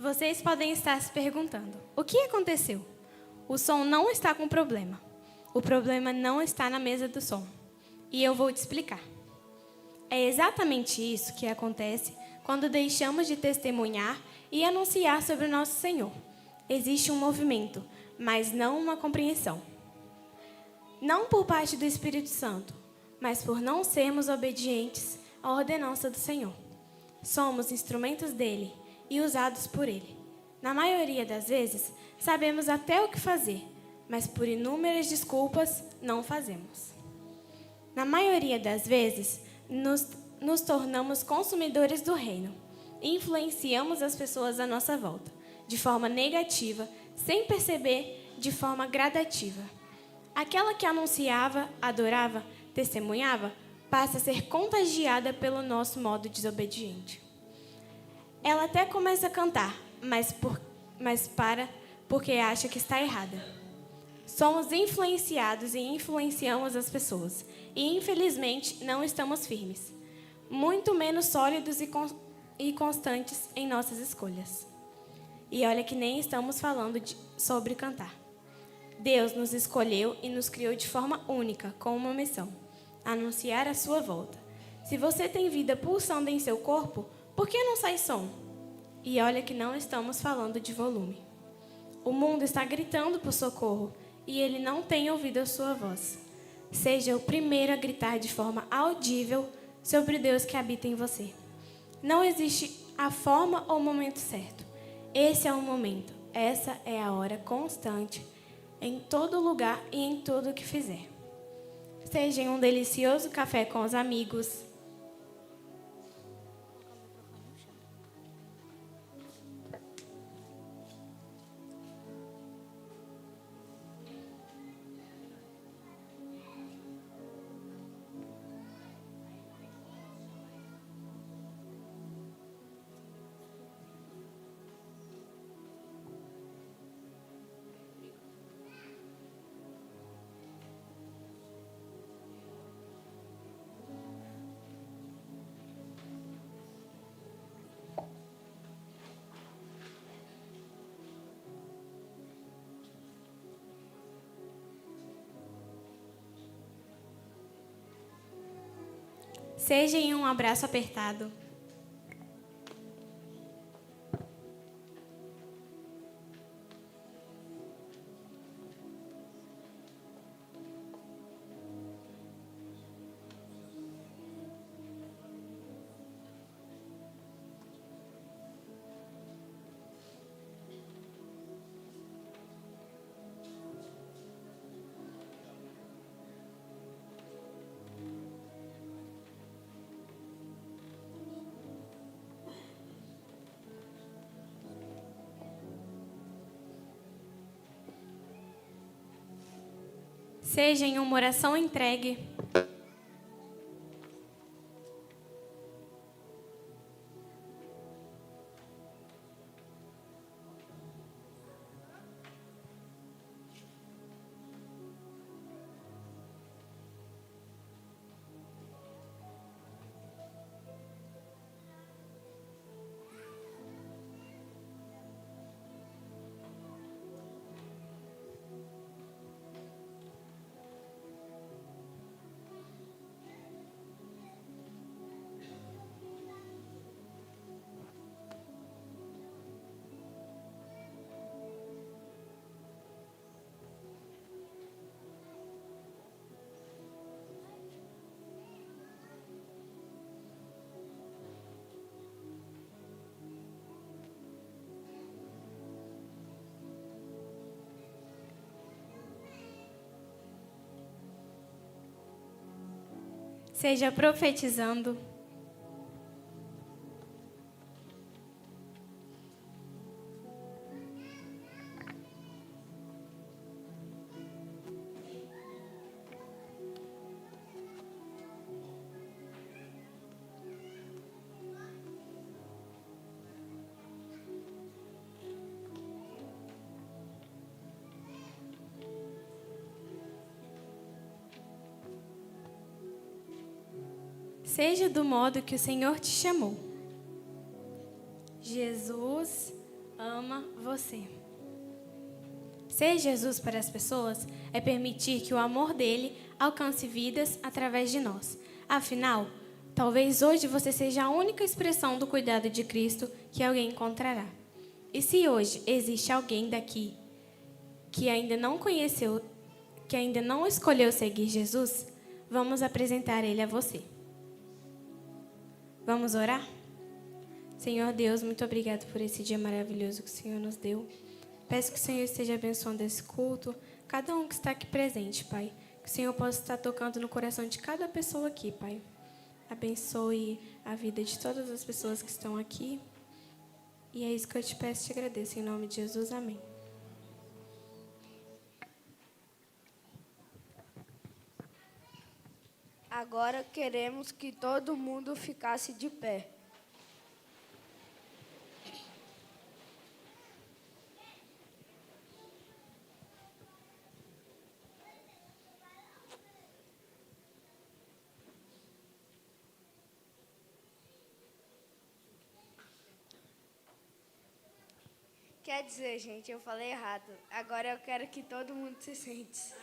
Vocês podem estar se perguntando: o que aconteceu? O som não está com problema. O problema não está na mesa do som. E eu vou te explicar. É exatamente isso que acontece quando deixamos de testemunhar e anunciar sobre o nosso Senhor. Existe um movimento, mas não uma compreensão. Não por parte do Espírito Santo, mas por não sermos obedientes à ordenança do Senhor. Somos instrumentos dele e usados por ele. Na maioria das vezes, sabemos até o que fazer, mas por inúmeras desculpas, não fazemos. Na maioria das vezes, nos tornamos consumidores do reino e influenciamos as pessoas à nossa volta, de forma negativa, sem perceber, de forma gradativa. Aquela que anunciava, adorava, testemunhava, passa a ser contagiada pelo nosso modo desobediente. Ela até começa a cantar, mas para porque acha que está errada. Somos influenciados e influenciamos as pessoas. E, infelizmente, não estamos firmes. Muito menos sólidos e constantes em nossas escolhas. E olha que nem estamos falando sobre cantar. Deus nos escolheu e nos criou de forma única, com uma missão: anunciar a sua volta. Se você tem vida pulsando em seu corpo, por que não sai som? E olha que não estamos falando de volume. O mundo está gritando por socorro e ele não tem ouvido a sua voz. Seja o primeiro a gritar de forma audível sobre o Deus que habita em você. Não existe a forma ou o momento certo. Esse é o momento. Essa é a hora constante, em todo lugar e em tudo o que fizer. Seja em um delicioso café com os amigos, seja em um abraço apertado, seja em uma oração entregue, seja profetizando, seja do modo que o Senhor te chamou. Jesus ama você. Ser Jesus para as pessoas é permitir que o amor dele alcance vidas através de nós. Afinal, talvez hoje você seja a única expressão do cuidado de Cristo que alguém encontrará. E se hoje existe alguém daqui que ainda não conheceu, que ainda não escolheu seguir Jesus, vamos apresentar ele a você. Vamos orar? Senhor Deus, muito obrigado por esse dia maravilhoso que o Senhor nos deu. Peço que o Senhor esteja abençoando esse culto, cada um que está aqui presente, Pai. Que o Senhor possa estar tocando no coração de cada pessoa aqui, Pai. Abençoe a vida de todas as pessoas que estão aqui. E é isso que eu te peço e te agradeço. Em nome de Jesus, amém. Agora queremos que todo mundo ficasse de pé. Quer dizer, gente, eu falei errado. Agora eu quero que todo mundo se sente.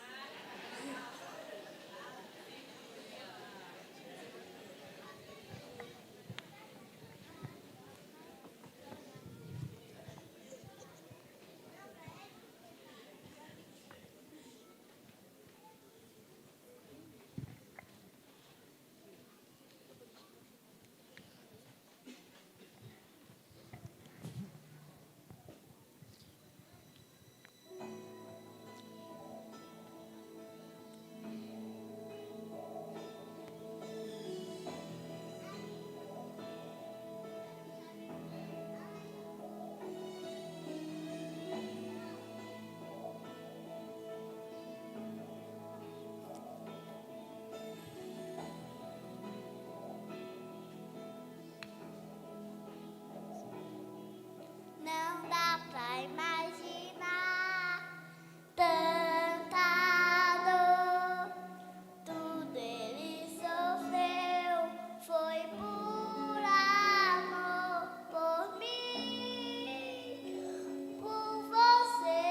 Não dá pra imaginar tanta dor. Tudo ele sofreu, foi por amor, por mim, por você,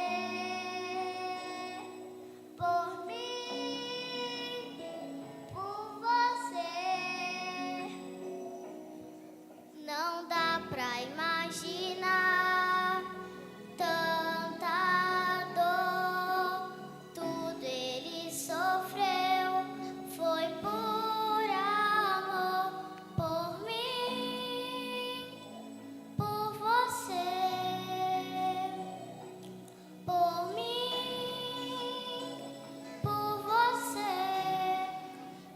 por mim, por você. Não dá pra imaginar tanta dor. Tudo ele sofreu, foi por amor, por mim, por você, por mim, por você.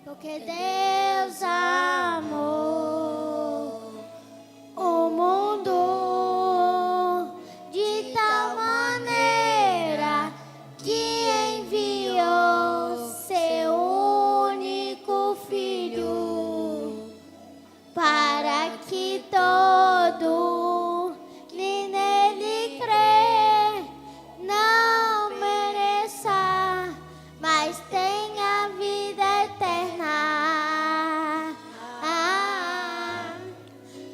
Porque Deus amou o mundo de tal maneira que enviou seu único filho para que todo que nele crê não mereça, mas tenha vida eterna.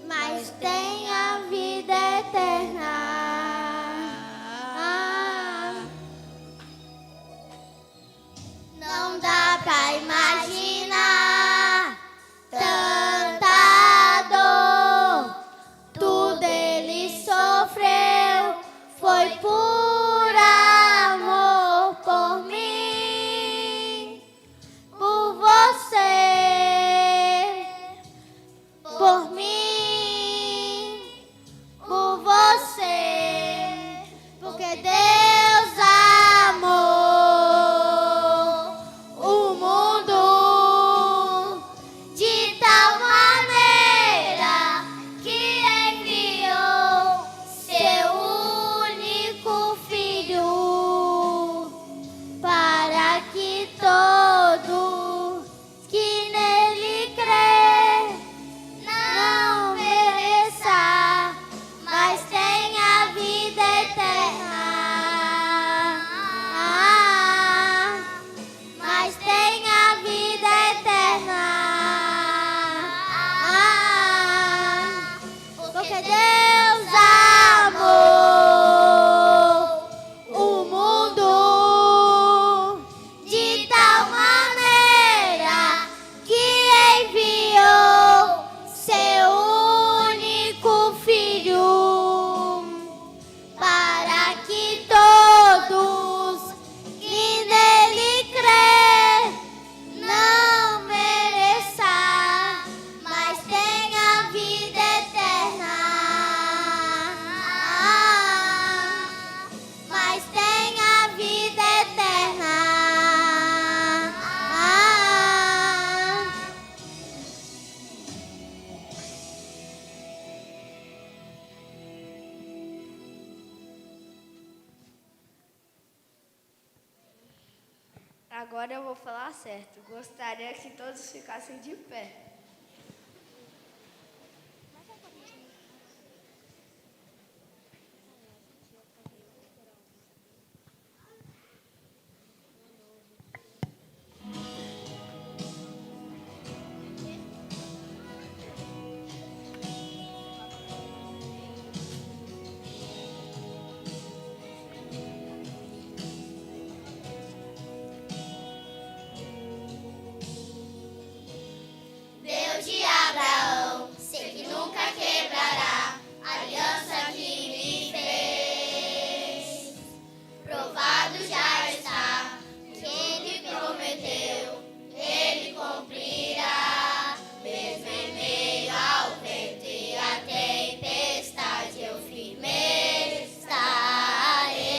Mas tenha vida eterna. Não dá pra imaginar tanta dor. Tudo ele sofreu, foi por amor, por mim, por você, por mim, por você, porque Deus amou o mundo de tal maneira que enviou seu único filho para que todos que nele crê não mereça, mas tenha vida eterna. Mas tenha vida eterna. Porque Deus amou Agora eu vou falar certo. Gostaria que todos ficassem de pé. Deus de Abraão, sei que nunca quebrará a aliança que me fez. Provado já está, quem lhe prometeu, ele cumprirá. Mesmo em meio ao vento e à tempestade, eu firme estarei.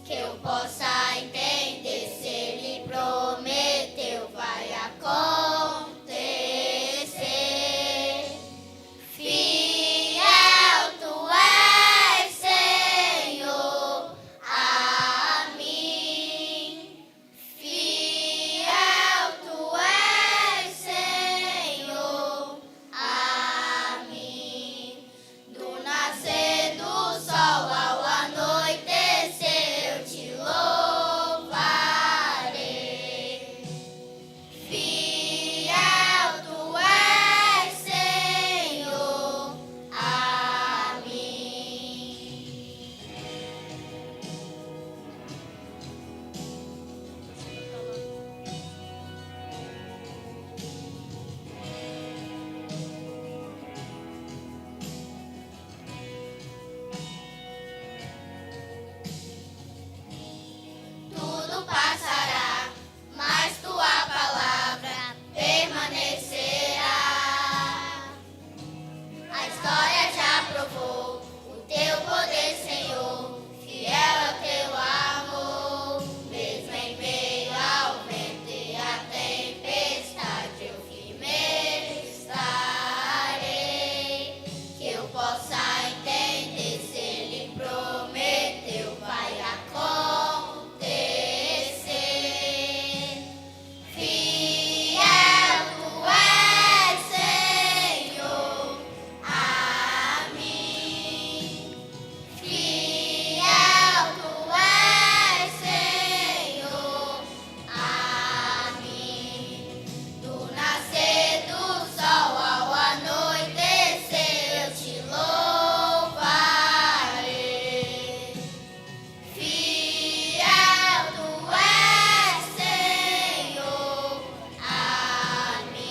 Que eu possa entender, se ele prometeu, vai acontecer. Fiel tu és, Senhor, a mim. Fiel tu és, Senhor, a mim. Do nascer do sol ao anoitecer, eu te louvarei. Fiel tu és, Senhor, a mim. Tudo passará, mas tua palavra permanecerá. A história já provou o teu poder, Senhor. Fiel é o teu amor. Mesmo em meio ao vento e à tempestade, eu firme estarei. Que eu possa entender, se ele prometeu, vai acontecer. Fiel tu és, Senhor, a mim. Fiel tu és, Senhor, a mim. Do nascer do sol ao anoitecer, eu te louvarei. Fiel tu és, Senhor, a mim.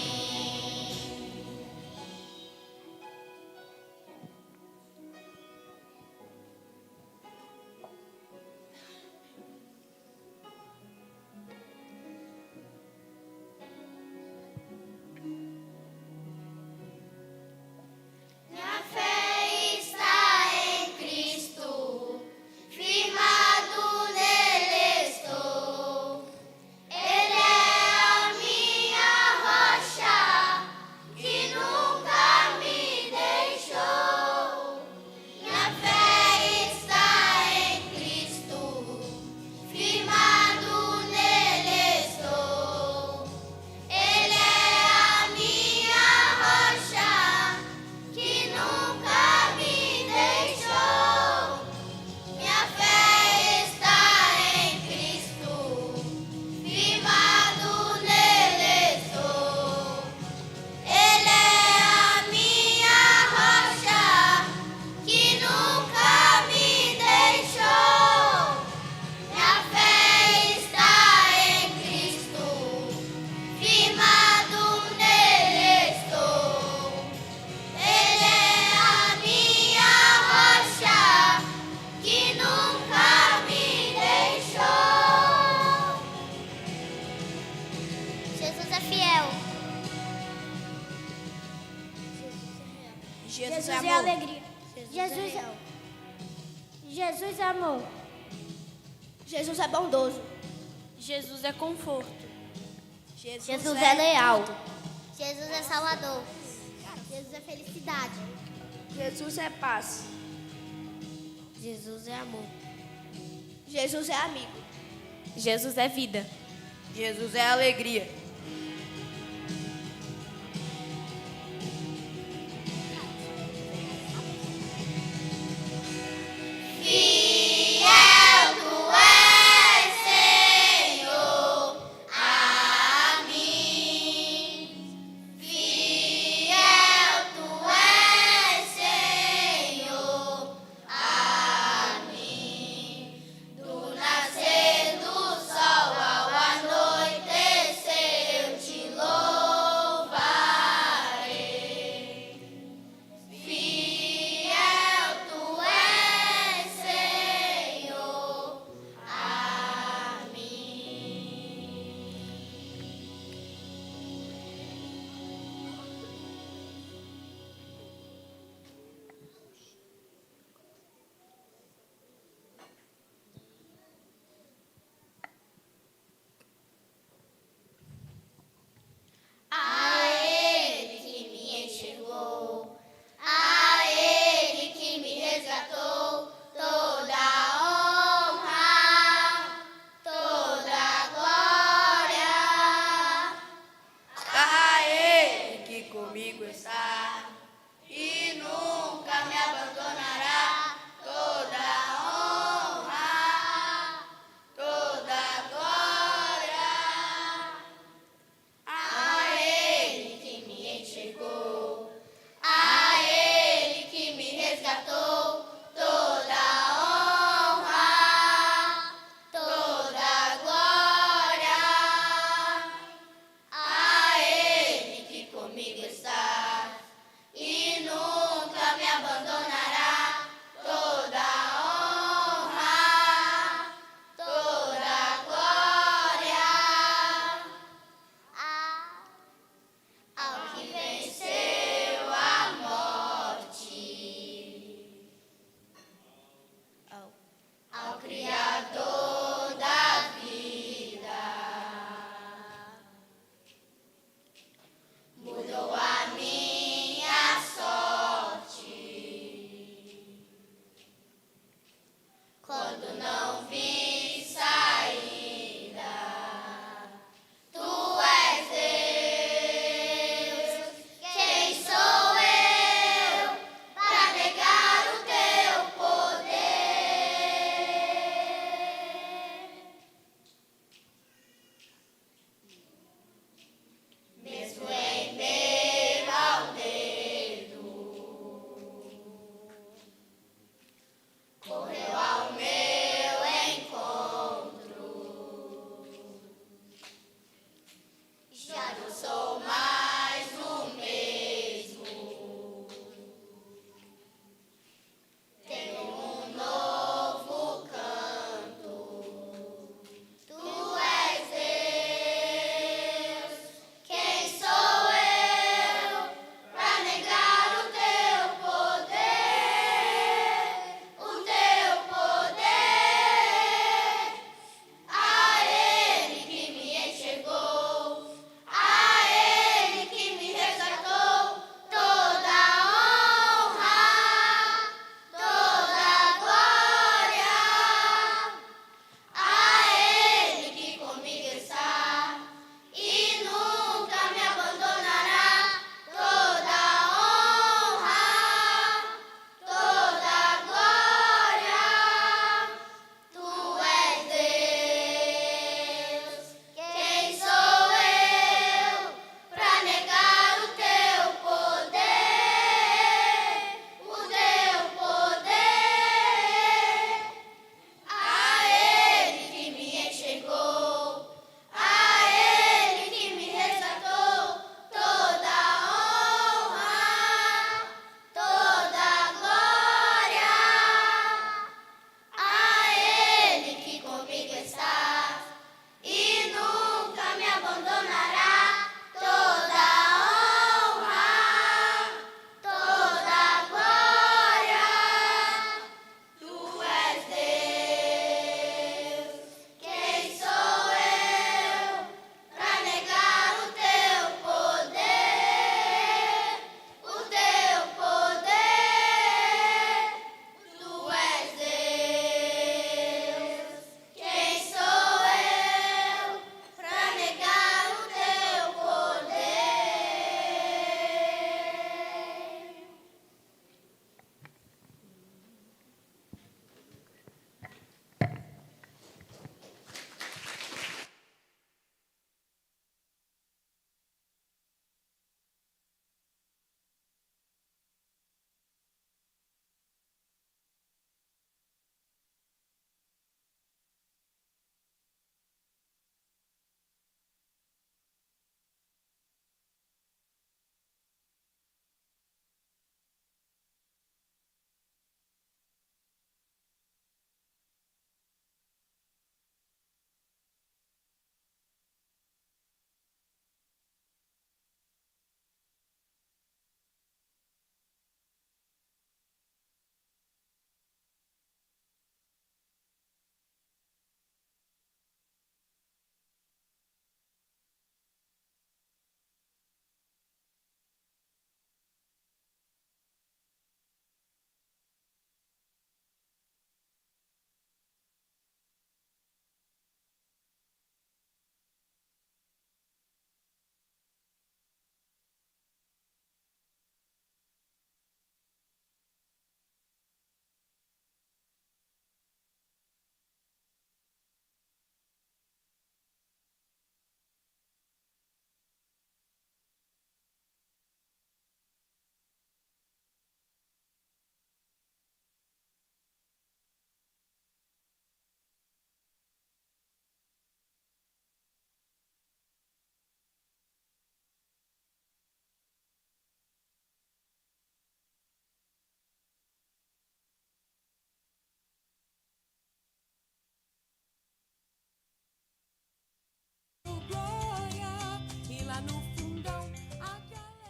Minha fé está em Cristo, firmado nele estou. Ele é a minha rocha, que nunca me deixou. Minha fé está em Cristo, firmado nele estou. Ele é a minha rocha, que nunca me deixou. Minha fé está em Cristo, firmado nele estou. Ele é a minha rocha, que nunca me deixou. Minha fé está em Cristo, firmado nele estou. Ele é a minha rocha, que nunca me deixou. Jesus é fiel. Jesus é alegria. Jesus é amor. Jesus é bondoso. Jesus é conforto. Jesus é leal. Jesus é salvador. Jesus é felicidade. Jesus é paz. Jesus é amor. Jesus é amigo. Jesus é vida. Jesus é alegria. Fiel tu és, Senhor, a mim. Fiel tu és, Senhor, a mim. Do nascer do sol ao anoitecer,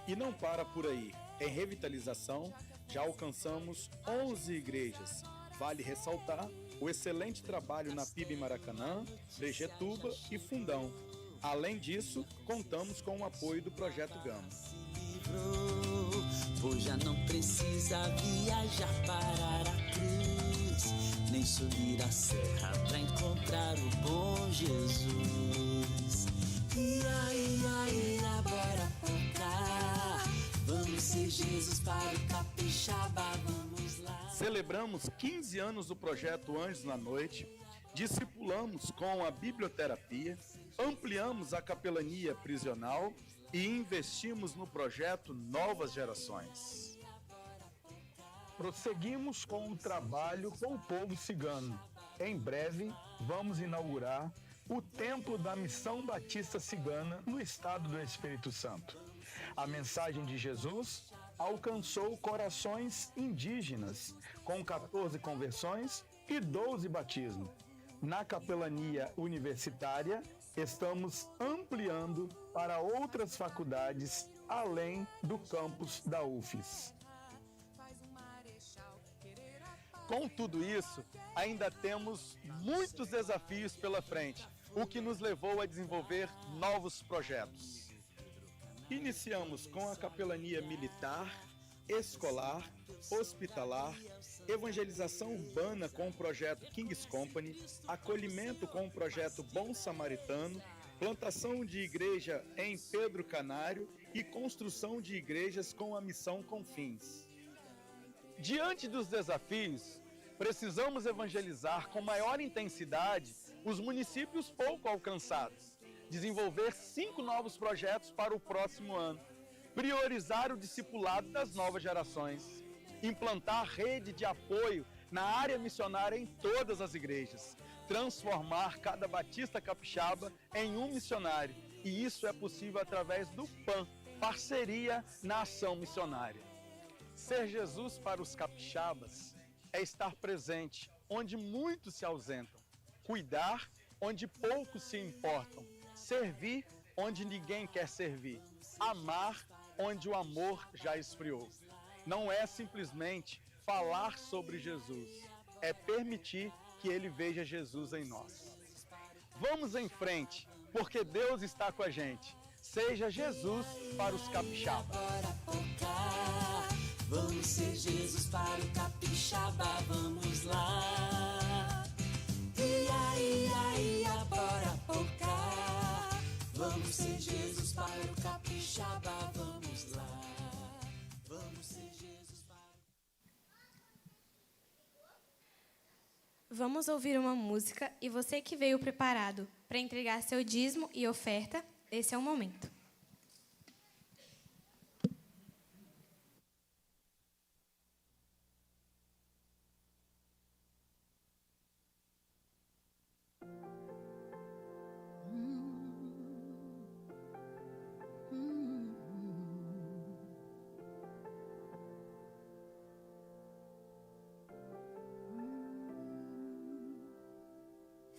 E não para por aí. Em revitalização, já alcançamos 11 igrejas. Vale ressaltar o excelente trabalho na PIB Maracanã, Brejetuba e Fundão. Além disso, contamos com o apoio do Projeto Gama. Pois já não precisa viajar para Aracruz, nem subir a serra para encontrar o bom Jesus. Ia, bora tocar. Vamos ser Jesus para o capixaba, vamos lá. Celebramos 15 anos do projeto Anjos na Noite, discipulamos com a biblioterapia, ampliamos a capelania prisional e investimos no projeto Novas Gerações. Prosseguimos com o trabalho com o povo cigano. Em breve, vamos inaugurar o Templo da Missão Batista Cigana no estado do Espírito Santo. A mensagem de Jesus alcançou corações indígenas, com 14 conversões e 12 batismos. Na capelania universitária, estamos ampliando para outras faculdades além do campus da UFES. Com tudo isso, ainda temos muitos desafios pela frente, o que nos levou a desenvolver novos projetos. Iniciamos com a capelania militar, escolar, hospitalar, evangelização urbana com o projeto King's Company, acolhimento com o projeto Bom Samaritano, plantação de igreja em Pedro Canário e construção de igrejas com a missão Confins. Diante dos desafios, precisamos evangelizar com maior intensidade os municípios pouco alcançados, desenvolver 5 novos projetos para o próximo ano, priorizar o discipulado das novas gerações, implantar rede de apoio na área missionária em todas as igrejas, transformar cada batista capixaba em um missionário, e isso é possível através do PAN, Parceria na Ação Missionária. Ser Jesus para os capixabas é estar presente onde muitos se ausentam, cuidar onde poucos se importam, servir onde ninguém quer servir, amar onde o amor já esfriou. Não é simplesmente falar sobre Jesus, é permitir que Ele veja Jesus em nós. Vamos em frente, porque Deus está com a gente. Seja Jesus para os capixabas. Vamos ser Jesus para o capixaba, vamos lá. Ia, bora tocar. Vamos ser Jesus para o capixaba, vamos lá. Vamos ser Jesus para... Vamos ouvir uma música e você que veio preparado para entregar seu dízimo e oferta, esse é o momento.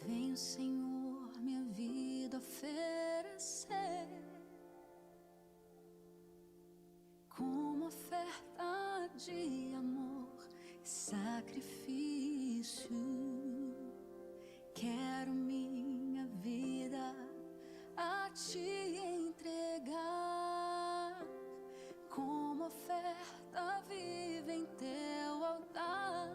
Venho, Senhor, minha vida oferecer como oferta de amor e sacrifício. Quero minha vida a te entregar como oferta viva em teu altar.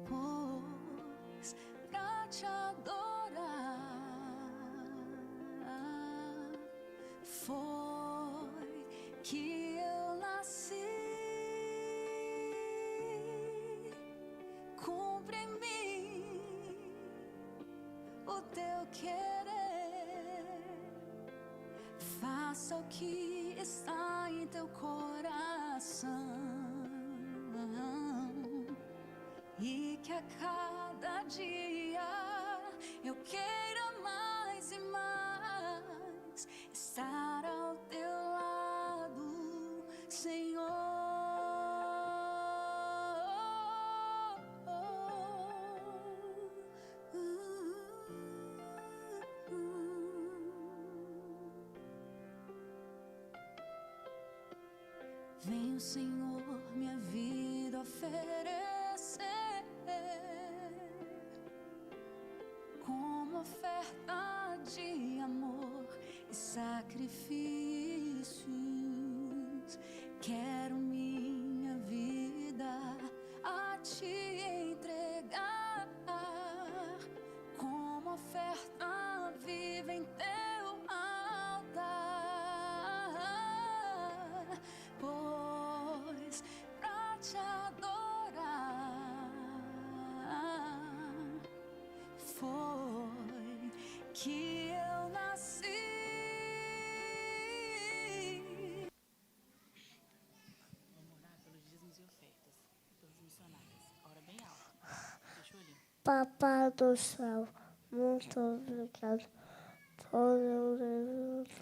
Pois pra te adorar foi que eu nasci. Cumpre em mim o teu querer, faça o que está em teu coração. E que a cada dia eu queira mais e mais estar ao teu lado, Senhor. Senhor minha vida oferecer como oferta de amor e sacrifícios. Quero minha vida a te entregar como oferta viva em teu altar, pois pra te adorar foi que eu nasci. Papai do céu, muito obrigado por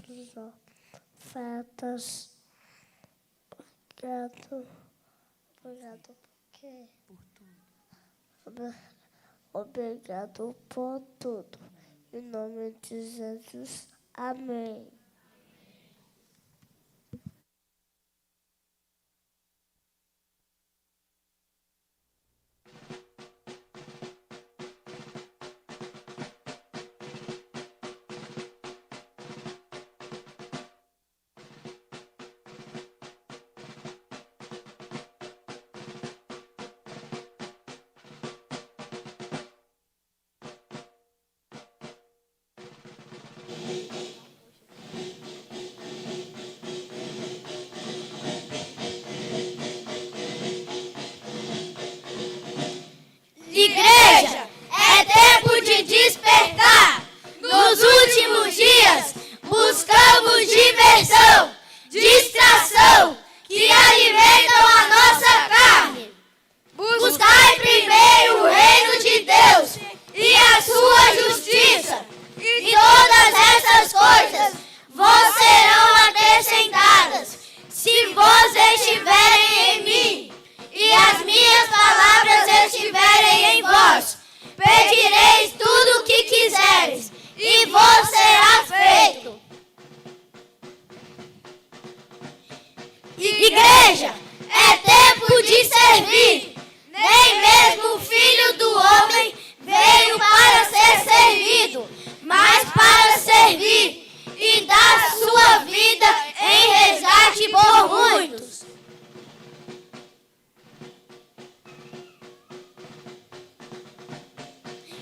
as ofertas. Obrigado porque... Obrigado por tudo. Em nome de Jesus. Amém. Igreja, é tempo de despertar. Nos últimos dias, buscamos diversão, distração, que alimentam a nossa carne. Buscai primeiro o reino de Deus e a sua justiça, e todas essas coisas vos serão acrescentadas. Se vós estiverem em mim, e as minhas palavras estiverem em vós, pedireis tudo o que quiseres, e vos será feito. Igreja, é tempo de servir. Nem mesmo o Filho do Homem veio para ser servido, mas para servir e dar sua vida em resgate por muitos.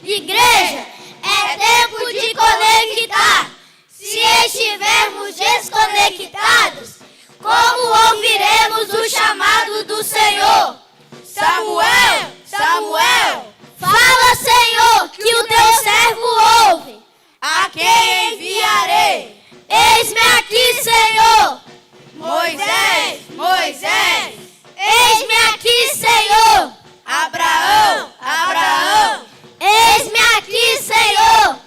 Igreja, é tempo de conectar. Se estivermos desconectados, como ouviremos o chamado do Senhor? Samuel, Samuel, fala, Senhor, que o teu servo ouve. A quem enviarei? Eis-me aqui, Senhor. Moisés, Moisés, eis-me aqui, Senhor. Abraão, Abraão, eis-me aqui, Senhor.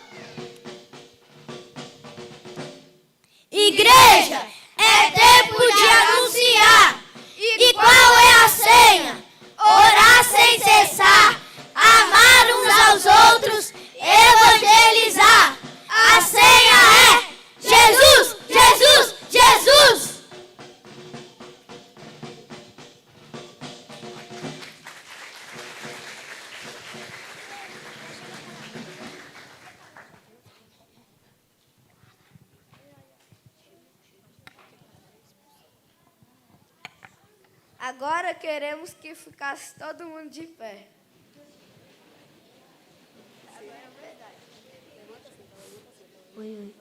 Igreja, é tempo de anunciar. E qual é a senha? Orar sem cessar, amar uns aos outros, evangelizar. A senha é Jesus, Jesus, Jesus. Agora queremos que ficasse todo mundo de pé. Oi.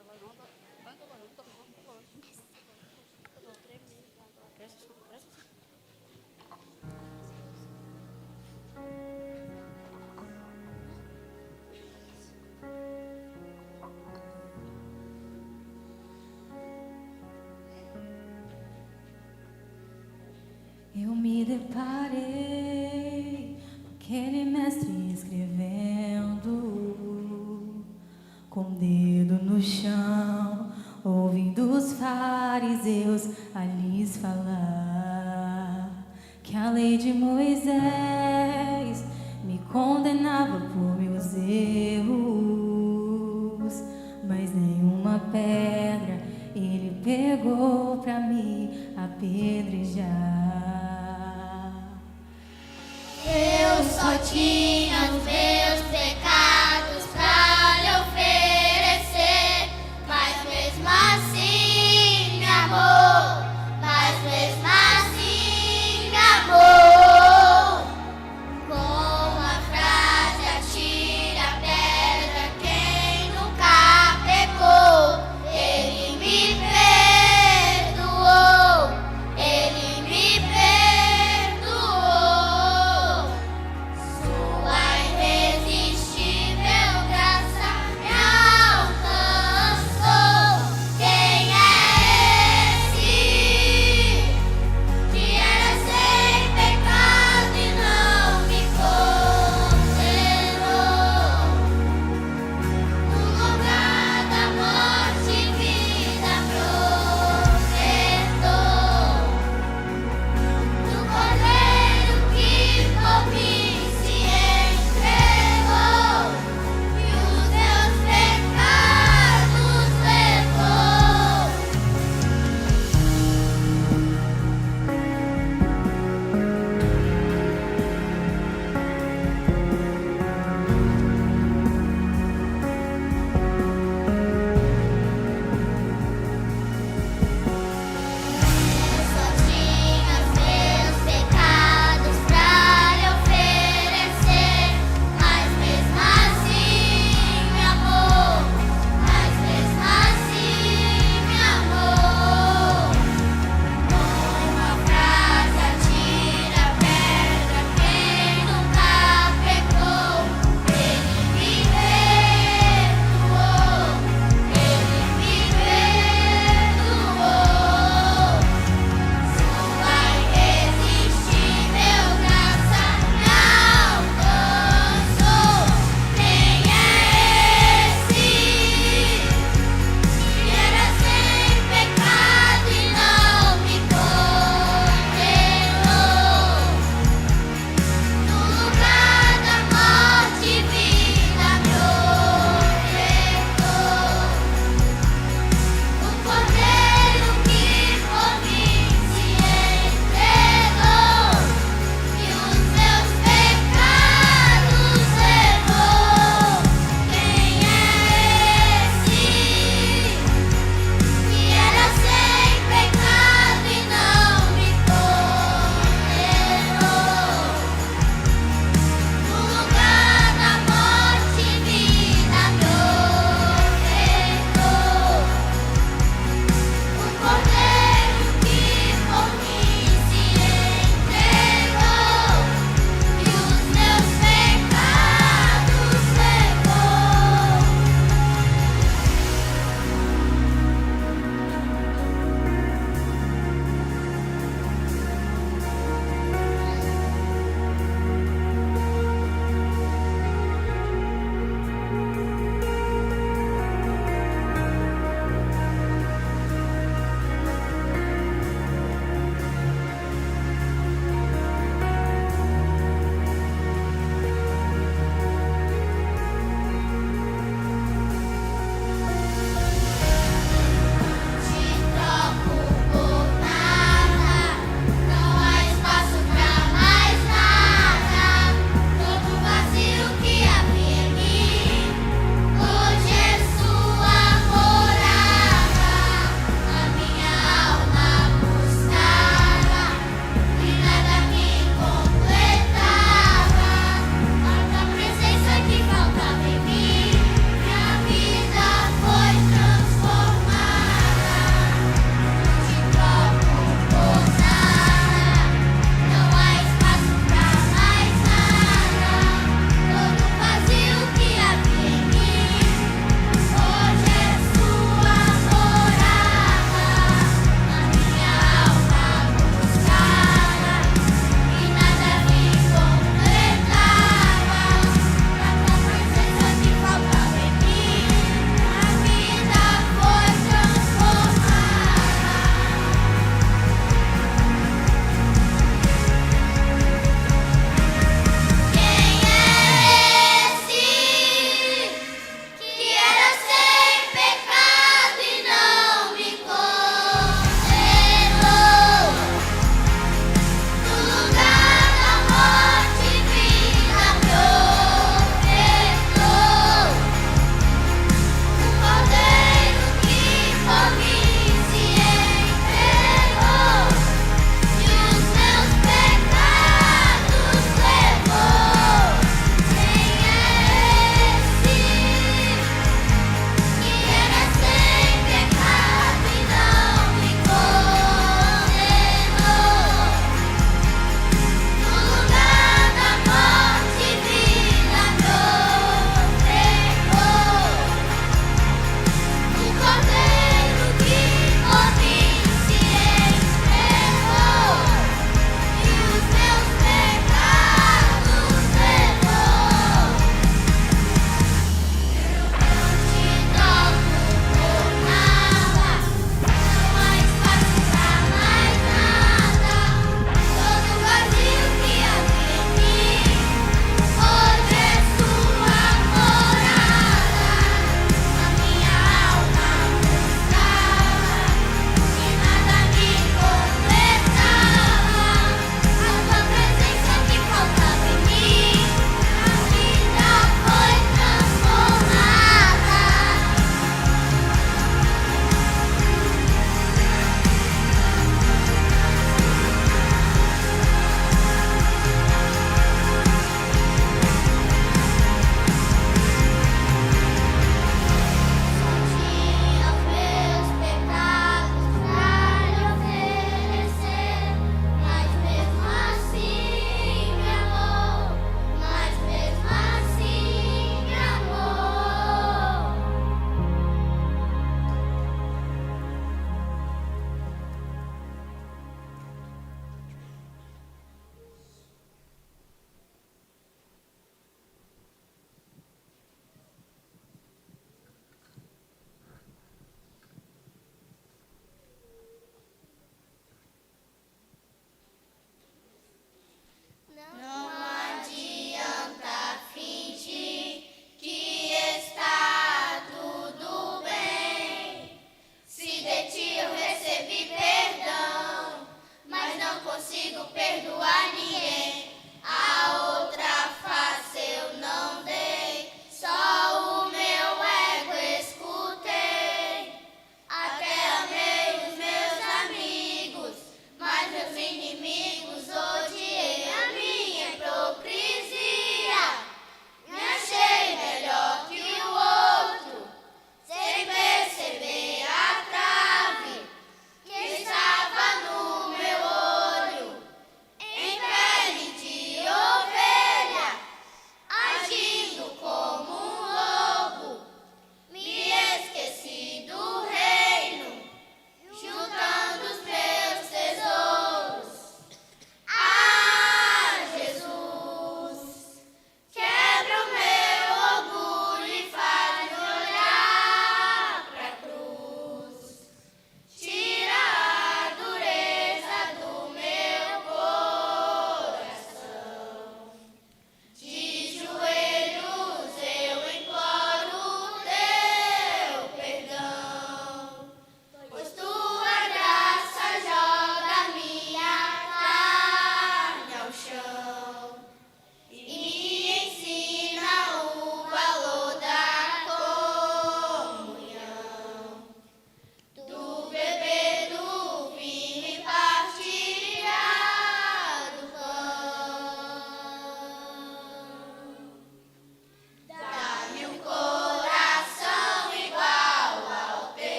Eu me deparei com aquele mestre escrevendo, com o dedo no chão, ouvindo os fariseus a lhes falar que a lei de Moisés me condenava por meus erros, mas nenhuma pedra ele pegou entregou pra me apedrejar. Eu só tinha os meus pecados pra lhe oferecer, mas mesmo assim me amou, mas mesmo assim me amou. Com a frase atire a pedra quem nunca pecou, ele me perdoou, ele me perdoou. Sua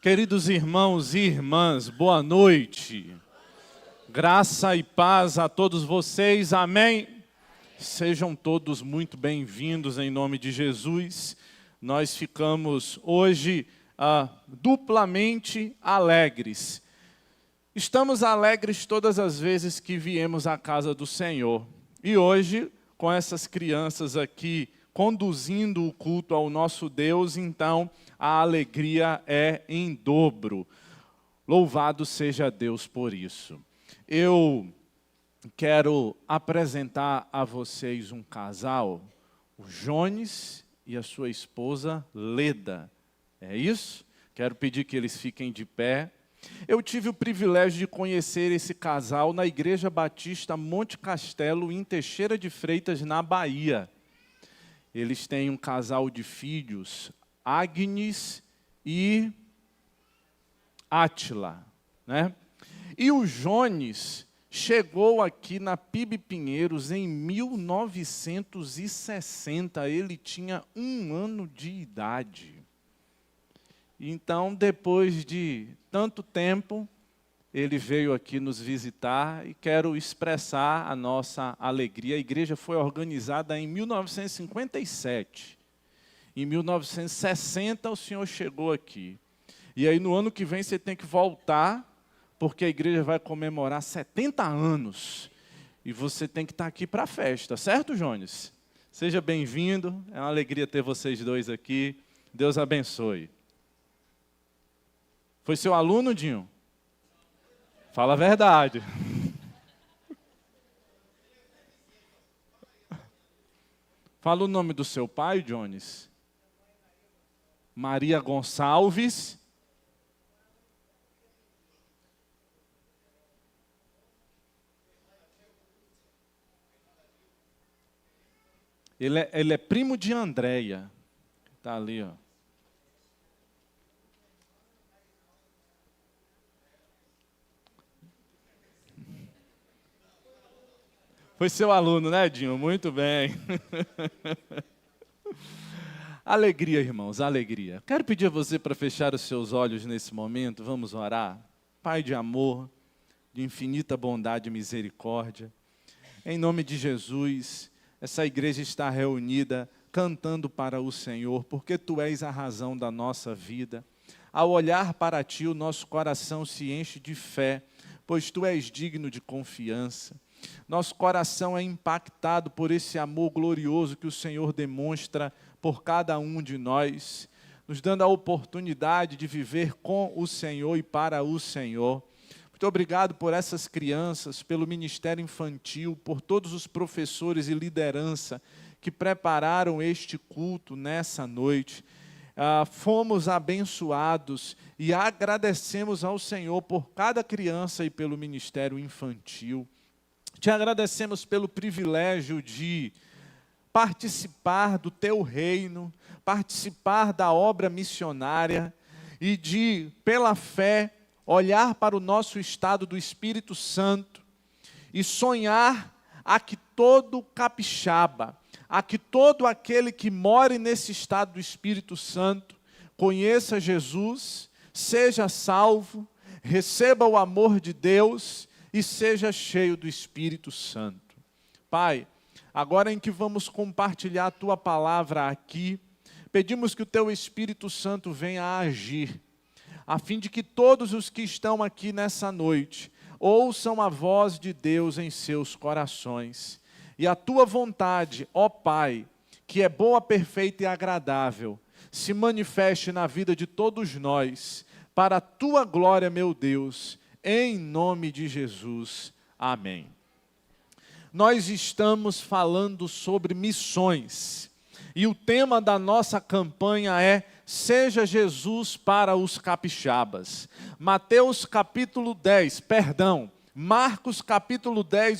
Queridos irmãos e irmãs, boa noite. Graça e paz a todos vocês, amém? Sejam todos muito bem-vindos em nome de Jesus. Nós ficamos hoje duplamente alegres. Estamos alegres todas as vezes que viemos à casa do Senhor. E hoje, com essas crianças aqui conduzindo o culto ao nosso Deus, então a alegria é em dobro. Louvado seja Deus por isso. Eu quero apresentar a vocês um casal, o Jones e a sua esposa Leda. É isso? Quero pedir que eles fiquem de pé. Eu tive o privilégio de conhecer esse casal na Igreja Batista Monte Castelo, em Teixeira de Freitas, na Bahia. Eles têm um casal de filhos, Agnes e Átila, né? E o Jones chegou aqui na PIB Pinheiros em 1960, ele tinha 1 ano de idade. Então, depois de tanto tempo, ele veio aqui nos visitar e quero expressar a nossa alegria. A igreja foi organizada em 1957. Em 1960, o senhor chegou aqui. E aí, no ano que vem, você tem que voltar, porque a igreja vai comemorar 70 anos. E você tem que estar aqui para a festa, certo, Jones? Seja bem-vindo, é uma alegria ter vocês dois aqui. Deus abençoe. Foi seu aluno, Dinho? Fala a verdade. Fala o nome do seu pai, Jones. Maria Gonçalves. Ele é primo de Andréia. Está ali, ó. Foi seu aluno, né, Dinho? Muito bem. Alegria, irmãos, alegria. Quero pedir a você para fechar os seus olhos nesse momento. Vamos orar. Pai de amor, de infinita bondade e misericórdia. Em nome de Jesus, essa igreja está reunida cantando para o Senhor, porque Tu és a razão da nossa vida. Ao olhar para Ti, o nosso coração se enche de fé, pois Tu és digno de confiança. Nosso coração é impactado por esse amor glorioso que o Senhor demonstra por cada um de nós, nos dando a oportunidade de viver com o Senhor e para o Senhor. Muito obrigado por essas crianças, pelo ministério infantil, por todos os professores e liderança que prepararam este culto nessa noite. Fomos abençoados e agradecemos ao Senhor por cada criança e pelo ministério infantil. Te agradecemos pelo privilégio de participar do Teu reino, participar da obra missionária e de, pela fé, olhar para o nosso estado do Espírito Santo e sonhar a que todo capixaba, a que todo aquele que more nesse estado do Espírito Santo conheça Jesus, seja salvo, receba o amor de Deus e seja cheio do Espírito Santo. Pai, agora em que vamos compartilhar a Tua palavra aqui, pedimos que o Teu Espírito Santo venha a agir, a fim de que todos os que estão aqui nessa noite ouçam a voz de Deus em seus corações. E a Tua vontade, ó Pai, que é boa, perfeita e agradável, se manifeste na vida de todos nós, para a Tua glória, meu Deus, em nome de Jesus. Amém. Nós estamos falando sobre missões. E o tema da nossa campanha é Seja Jesus para os capixabas. Marcos capítulo 10,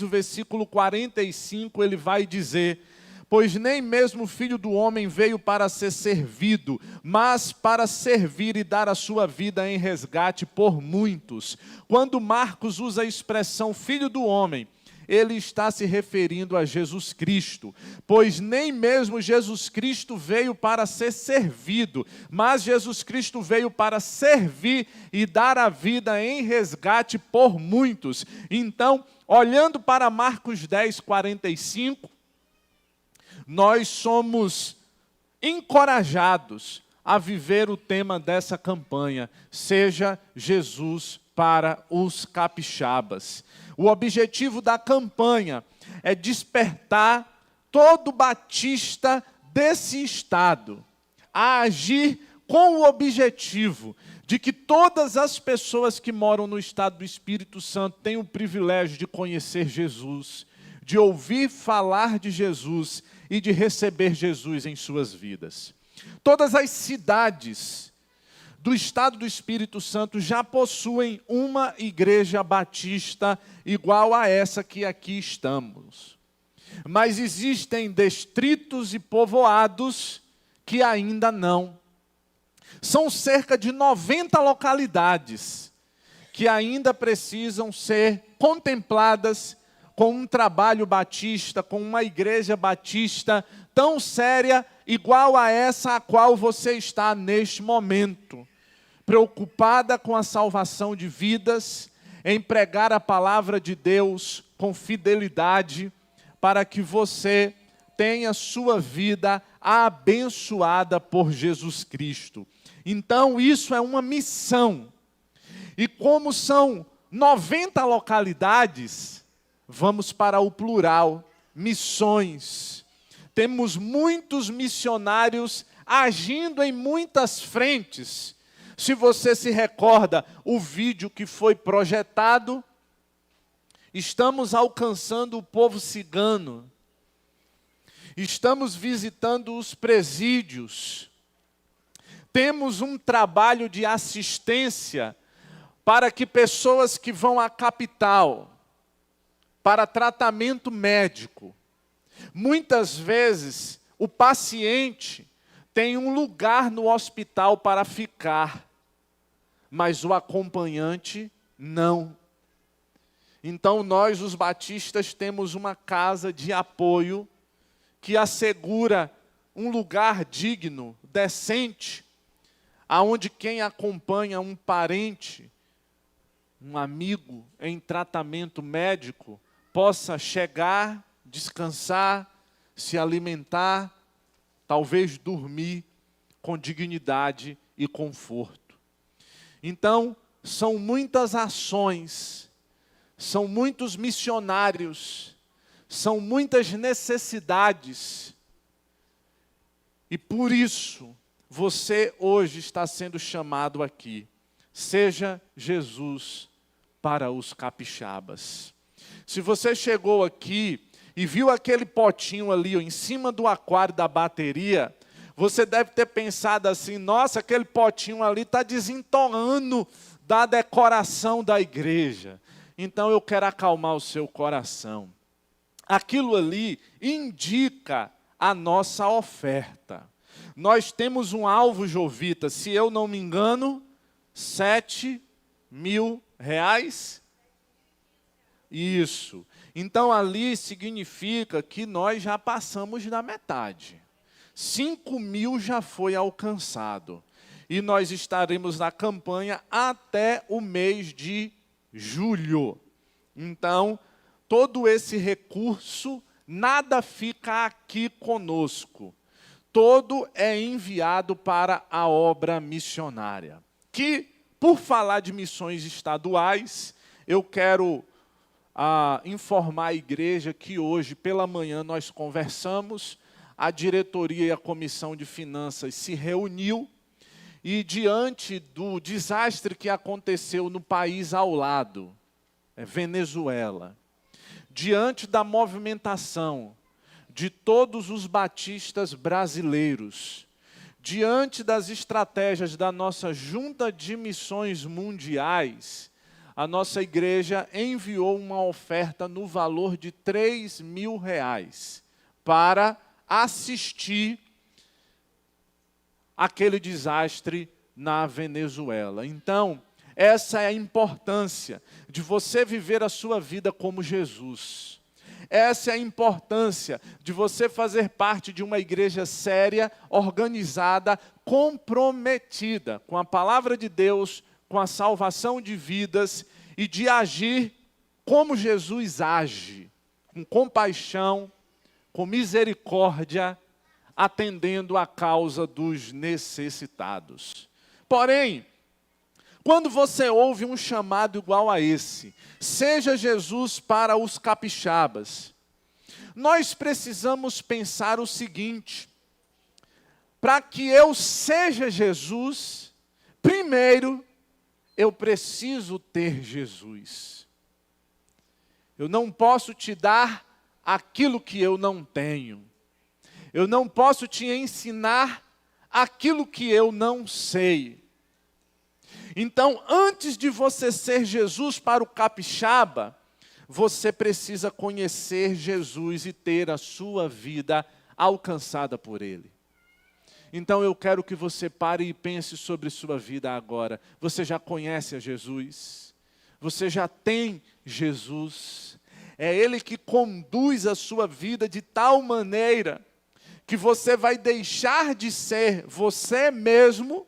o versículo 45, ele vai dizer: pois nem mesmo o Filho do Homem veio para ser servido, mas para servir e dar a sua vida em resgate por muitos. Quando Marcos usa a expressão Filho do Homem, ele está se referindo a Jesus Cristo, pois nem mesmo Jesus Cristo veio para ser servido, mas Jesus Cristo veio para servir e dar a vida em resgate por muitos. Então, olhando para Marcos 10, 45, nós somos encorajados a viver o tema dessa campanha, seja Jesus para os capixabas. O objetivo da campanha é despertar todo batista desse estado a agir com o objetivo de que todas as pessoas que moram no estado do Espírito Santo tenham o privilégio de conhecer Jesus, de ouvir falar de Jesus e de receber Jesus em suas vidas. Todas as cidades do estado do Espírito Santo já possuem uma igreja batista igual a essa que aqui estamos. Mas existem distritos e povoados que ainda não. São cerca de 90 localidades que ainda precisam ser contempladas com um trabalho batista, com uma igreja batista tão séria, igual a essa a qual você está neste momento. Preocupada com a salvação de vidas, em pregar a palavra de Deus com fidelidade, para que você tenha sua vida abençoada por Jesus Cristo. Então, isso é uma missão. E como são 90 localidades, vamos para o plural, missões. Temos muitos missionários agindo em muitas frentes. Se você se recorda, o vídeo que foi projetado, estamos alcançando o povo cigano. Estamos visitando os presídios. Temos um trabalho de assistência para que pessoas que vão à capital para tratamento médico, muitas vezes o paciente tem um lugar no hospital para ficar, mas o acompanhante não. Então nós, os batistas, temos uma casa de apoio que assegura um lugar digno, decente, aonde quem acompanha um parente, um amigo em tratamento médico, possa chegar, descansar, se alimentar, talvez dormir com dignidade e conforto. Então, são muitas ações, são muitos missionários, são muitas necessidades. E por isso, você hoje está sendo chamado aqui. Seja Jesus para os capixabas. Se você chegou aqui e viu aquele potinho ali, ó, em cima do aquário da bateria, você deve ter pensado assim, nossa, aquele potinho ali está desentoando da decoração da igreja. Então eu quero acalmar o seu coração. Aquilo ali indica a nossa oferta. Nós temos um alvo, Jovita, se eu não me engano, R$7.000. Isso. Então ali significa que nós já passamos da metade. 5.000 já foi alcançado. E nós estaremos na campanha até o mês de julho. Então, todo esse recurso, nada fica aqui conosco. Todo é enviado para a obra missionária. Que, por falar de missões estaduais, eu quero informar a igreja que hoje pela manhã nós conversamos, a diretoria e a comissão de finanças se reuniu e diante do desastre que aconteceu no país ao lado, Venezuela, diante da movimentação de todos os batistas brasileiros, diante das estratégias da nossa Junta de Missões Mundiais, a nossa igreja enviou uma oferta no valor de R$3.000 para assistir aquele desastre na Venezuela. Então, Essa é a importância de você viver a sua vida como Jesus. Essa é a importância de você fazer parte de uma igreja séria, organizada, comprometida com a palavra de Deus, com a salvação de vidas e de agir como Jesus age, com compaixão, com misericórdia, atendendo à causa dos necessitados. Porém, quando você ouve um chamado igual a esse, seja Jesus para os capixabas, nós precisamos pensar o seguinte: para que eu seja Jesus, primeiro eu preciso ter Jesus. Eu não posso te dar aquilo que eu não tenho. Eu não posso te ensinar aquilo que eu não sei. Então, antes de você ser Jesus para o capixaba, você precisa conhecer Jesus e ter a sua vida alcançada por Ele. Então, eu quero que você pare e pense sobre sua vida agora. Você já conhece a Jesus? Você já tem Jesus? É Ele que conduz a sua vida de tal maneira que você vai deixar de ser você mesmo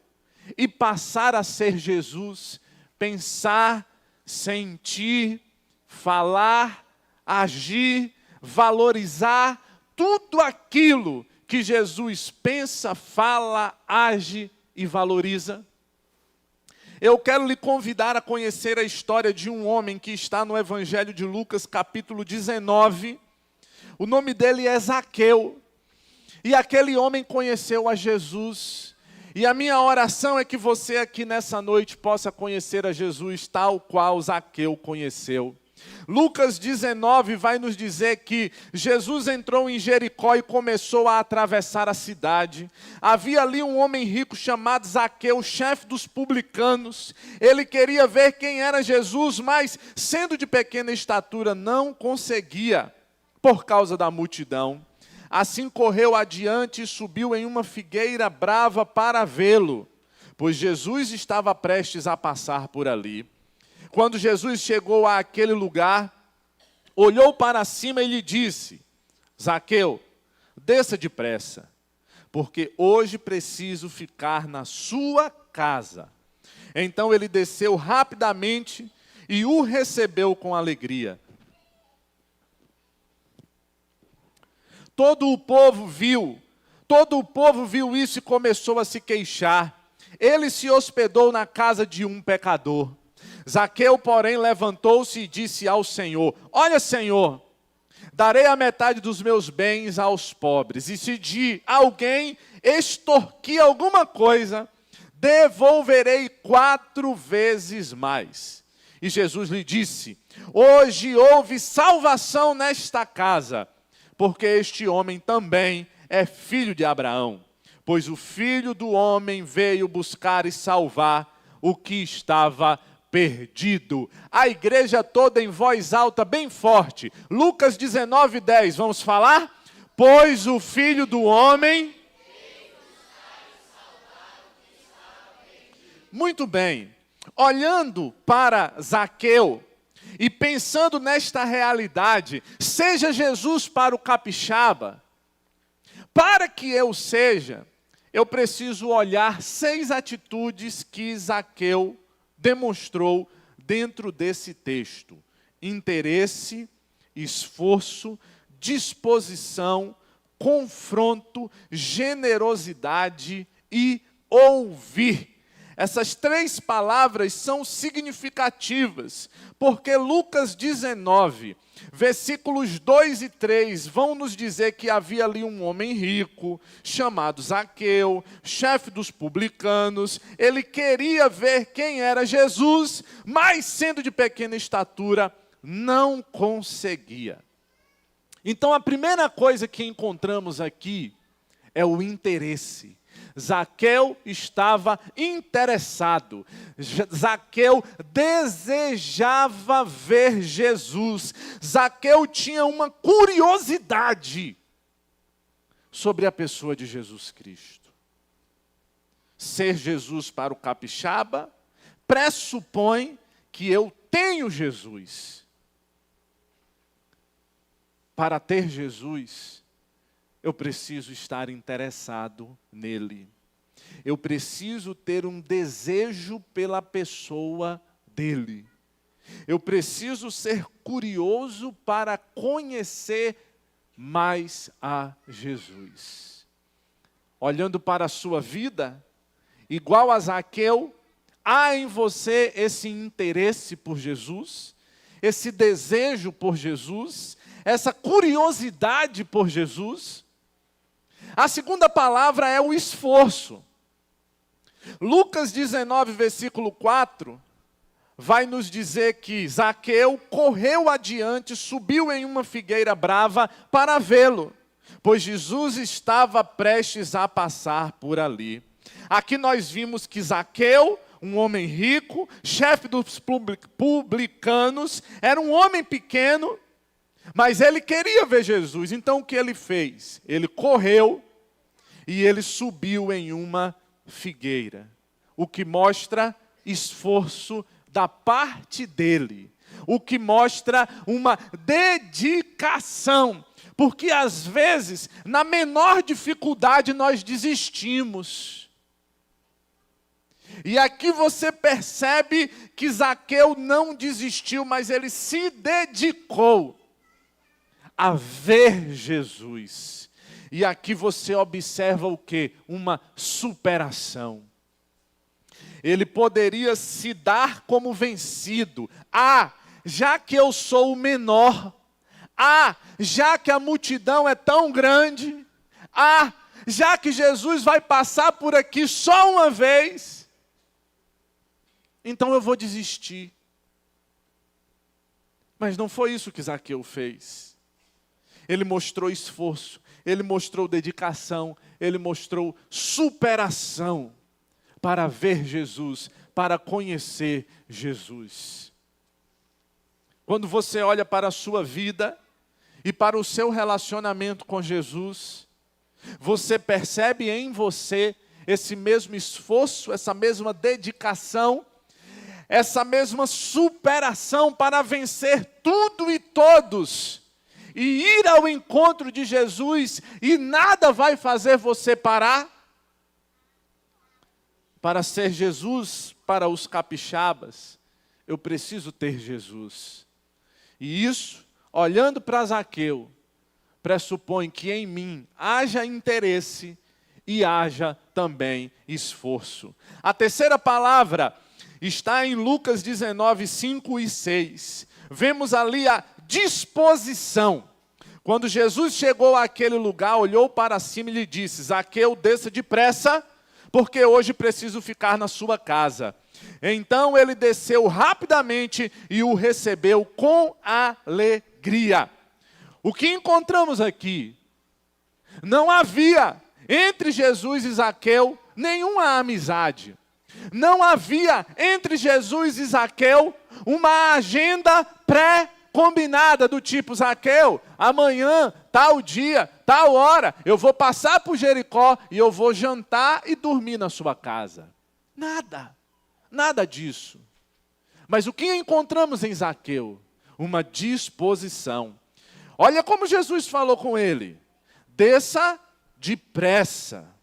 e passar a ser Jesus, pensar, sentir, falar, agir, valorizar tudo aquilo que Jesus pensa, fala, age e valoriza. Eu quero lhe convidar a conhecer a história de um homem que está no Evangelho de Lucas, capítulo 19. O nome dele é Zaqueu. E aquele homem conheceu a Jesus. E a minha oração é que você aqui nessa noite possa conhecer a Jesus tal qual Zaqueu conheceu. Lucas 19 vai nos dizer que Jesus entrou em Jericó e começou a atravessar a cidade. Havia ali um homem rico chamado Zaqueu, chefe dos publicanos. Ele queria ver quem era Jesus, mas sendo de pequena estatura não conseguia por causa da multidão. Assim correu adiante e subiu em uma figueira brava para vê-lo, pois Jesus estava prestes a passar por ali. Quando Jesus chegou àquele lugar, olhou para cima e lhe disse: Zaqueu, desça depressa, porque hoje preciso ficar na sua casa. Então ele desceu rapidamente e o recebeu com alegria. Todo o povo viu isso e começou a se queixar. Ele se hospedou na casa de um pecador. Zaqueu, porém, levantou-se e disse ao Senhor: Olha, Senhor, darei a metade dos meus bens aos pobres, e se de alguém extorquir alguma coisa, devolverei 4 vezes mais. E Jesus lhe disse: Hoje houve salvação nesta casa, porque este homem também é filho de Abraão, pois o Filho do Homem veio buscar e salvar o que estava perdido. A igreja toda em voz alta, bem forte. Lucas 19:10, vamos falar? Pois o Filho do Homem... Muito bem. Olhando para Zaqueu, e pensando nesta realidade, seja Jesus para o capixaba, para que eu seja, eu preciso olhar 6 atitudes que Zaqueu demonstrou dentro desse texto: interesse, esforço, disposição, confronto, generosidade e ouvir. Essas 3 palavras são significativas, porque Lucas 19, versículos 2 e 3, vão nos dizer que havia ali um homem rico, chamado Zaqueu, chefe dos publicanos. Ele queria ver quem era Jesus, mas sendo de pequena estatura, não conseguia. Então a primeira coisa que encontramos aqui é o interesse. Zaqueu estava interessado. Zaqueu desejava ver Jesus. Zaqueu tinha uma curiosidade sobre a pessoa de Jesus Cristo. Ser Jesus para o capixaba, pressupõe que eu tenho Jesus. Para ter Jesus, eu preciso estar interessado nele. Eu preciso ter um desejo pela pessoa dele. Eu preciso ser curioso para conhecer mais a Jesus. Olhando para a sua vida, igual a Zaqueu, há em você esse interesse por Jesus, esse desejo por Jesus, essa curiosidade por Jesus. A segunda palavra é o esforço. Lucas 19, versículo 4, vai nos dizer que Zaqueu correu adiante, subiu em uma figueira brava para vê-lo, pois Jesus estava prestes a passar por ali. Aqui nós vimos que Zaqueu, um homem rico, chefe dos publicanos, era um homem pequeno, mas ele queria ver Jesus. Então o que ele fez? Ele correu e ele subiu em uma figueira, o que mostra esforço da parte dele, o que mostra uma dedicação, porque às vezes, na menor dificuldade, nós desistimos. E aqui você percebe que Zaqueu não desistiu, mas ele se dedicou a ver Jesus. E aqui você observa o quê? Uma superação. Ele poderia se dar como vencido. Já que eu sou o menor. Já que a multidão é tão grande. Já que Jesus vai passar por aqui só uma vez. Então eu vou desistir. Mas não foi isso que Zaqueu fez. Ele mostrou esforço, ele mostrou dedicação, ele mostrou superação para ver Jesus, para conhecer Jesus. Quando você olha para a sua vida e para o seu relacionamento com Jesus, você percebe em você esse mesmo esforço, essa mesma dedicação, essa mesma superação para vencer tudo e todos, e ir ao encontro de Jesus, e nada vai fazer você parar. Para ser Jesus, para os capixabas, eu preciso ter Jesus. E isso, olhando para Zaqueu, pressupõe que em mim haja interesse e haja também esforço. A terceira palavra está em Lucas 19, 5 e 6. Vemos ali a disposição. Quando Jesus chegou àquele lugar, olhou para cima e lhe disse: Zaqueu, desça depressa, porque hoje preciso ficar na sua casa. Então ele desceu rapidamente e o recebeu com alegria. O que encontramos aqui? Não havia entre Jesus e Zaqueu nenhuma amizade. Não havia entre Jesus e Zaqueu uma agenda pré-combinada do tipo: Zaqueu, amanhã, tal dia, tal hora, eu vou passar por Jericó e eu vou jantar e dormir na sua casa. Nada disso. Mas o que encontramos em Zaqueu? Uma disposição. Olha como Jesus falou com ele: desça depressa.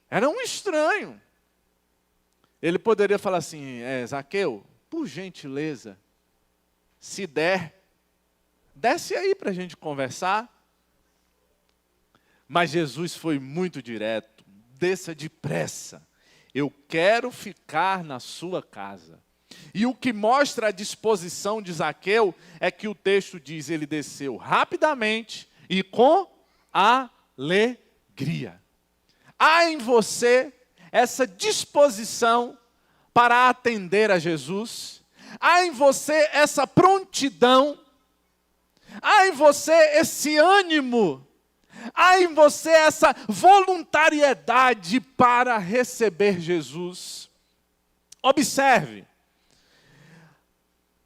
Era um estranho. Ele poderia falar assim: Zaqueu, por gentileza, se der, desce aí para a gente conversar. Mas Jesus foi muito direto: desça depressa. Eu quero ficar na sua casa. E o que mostra a disposição de Zaqueu é que o texto diz: ele desceu rapidamente e com alegria. Há em você essa disposição para atender a Jesus? Há em você essa prontidão? Há em você esse ânimo? Há em você essa voluntariedade para receber Jesus? Observe,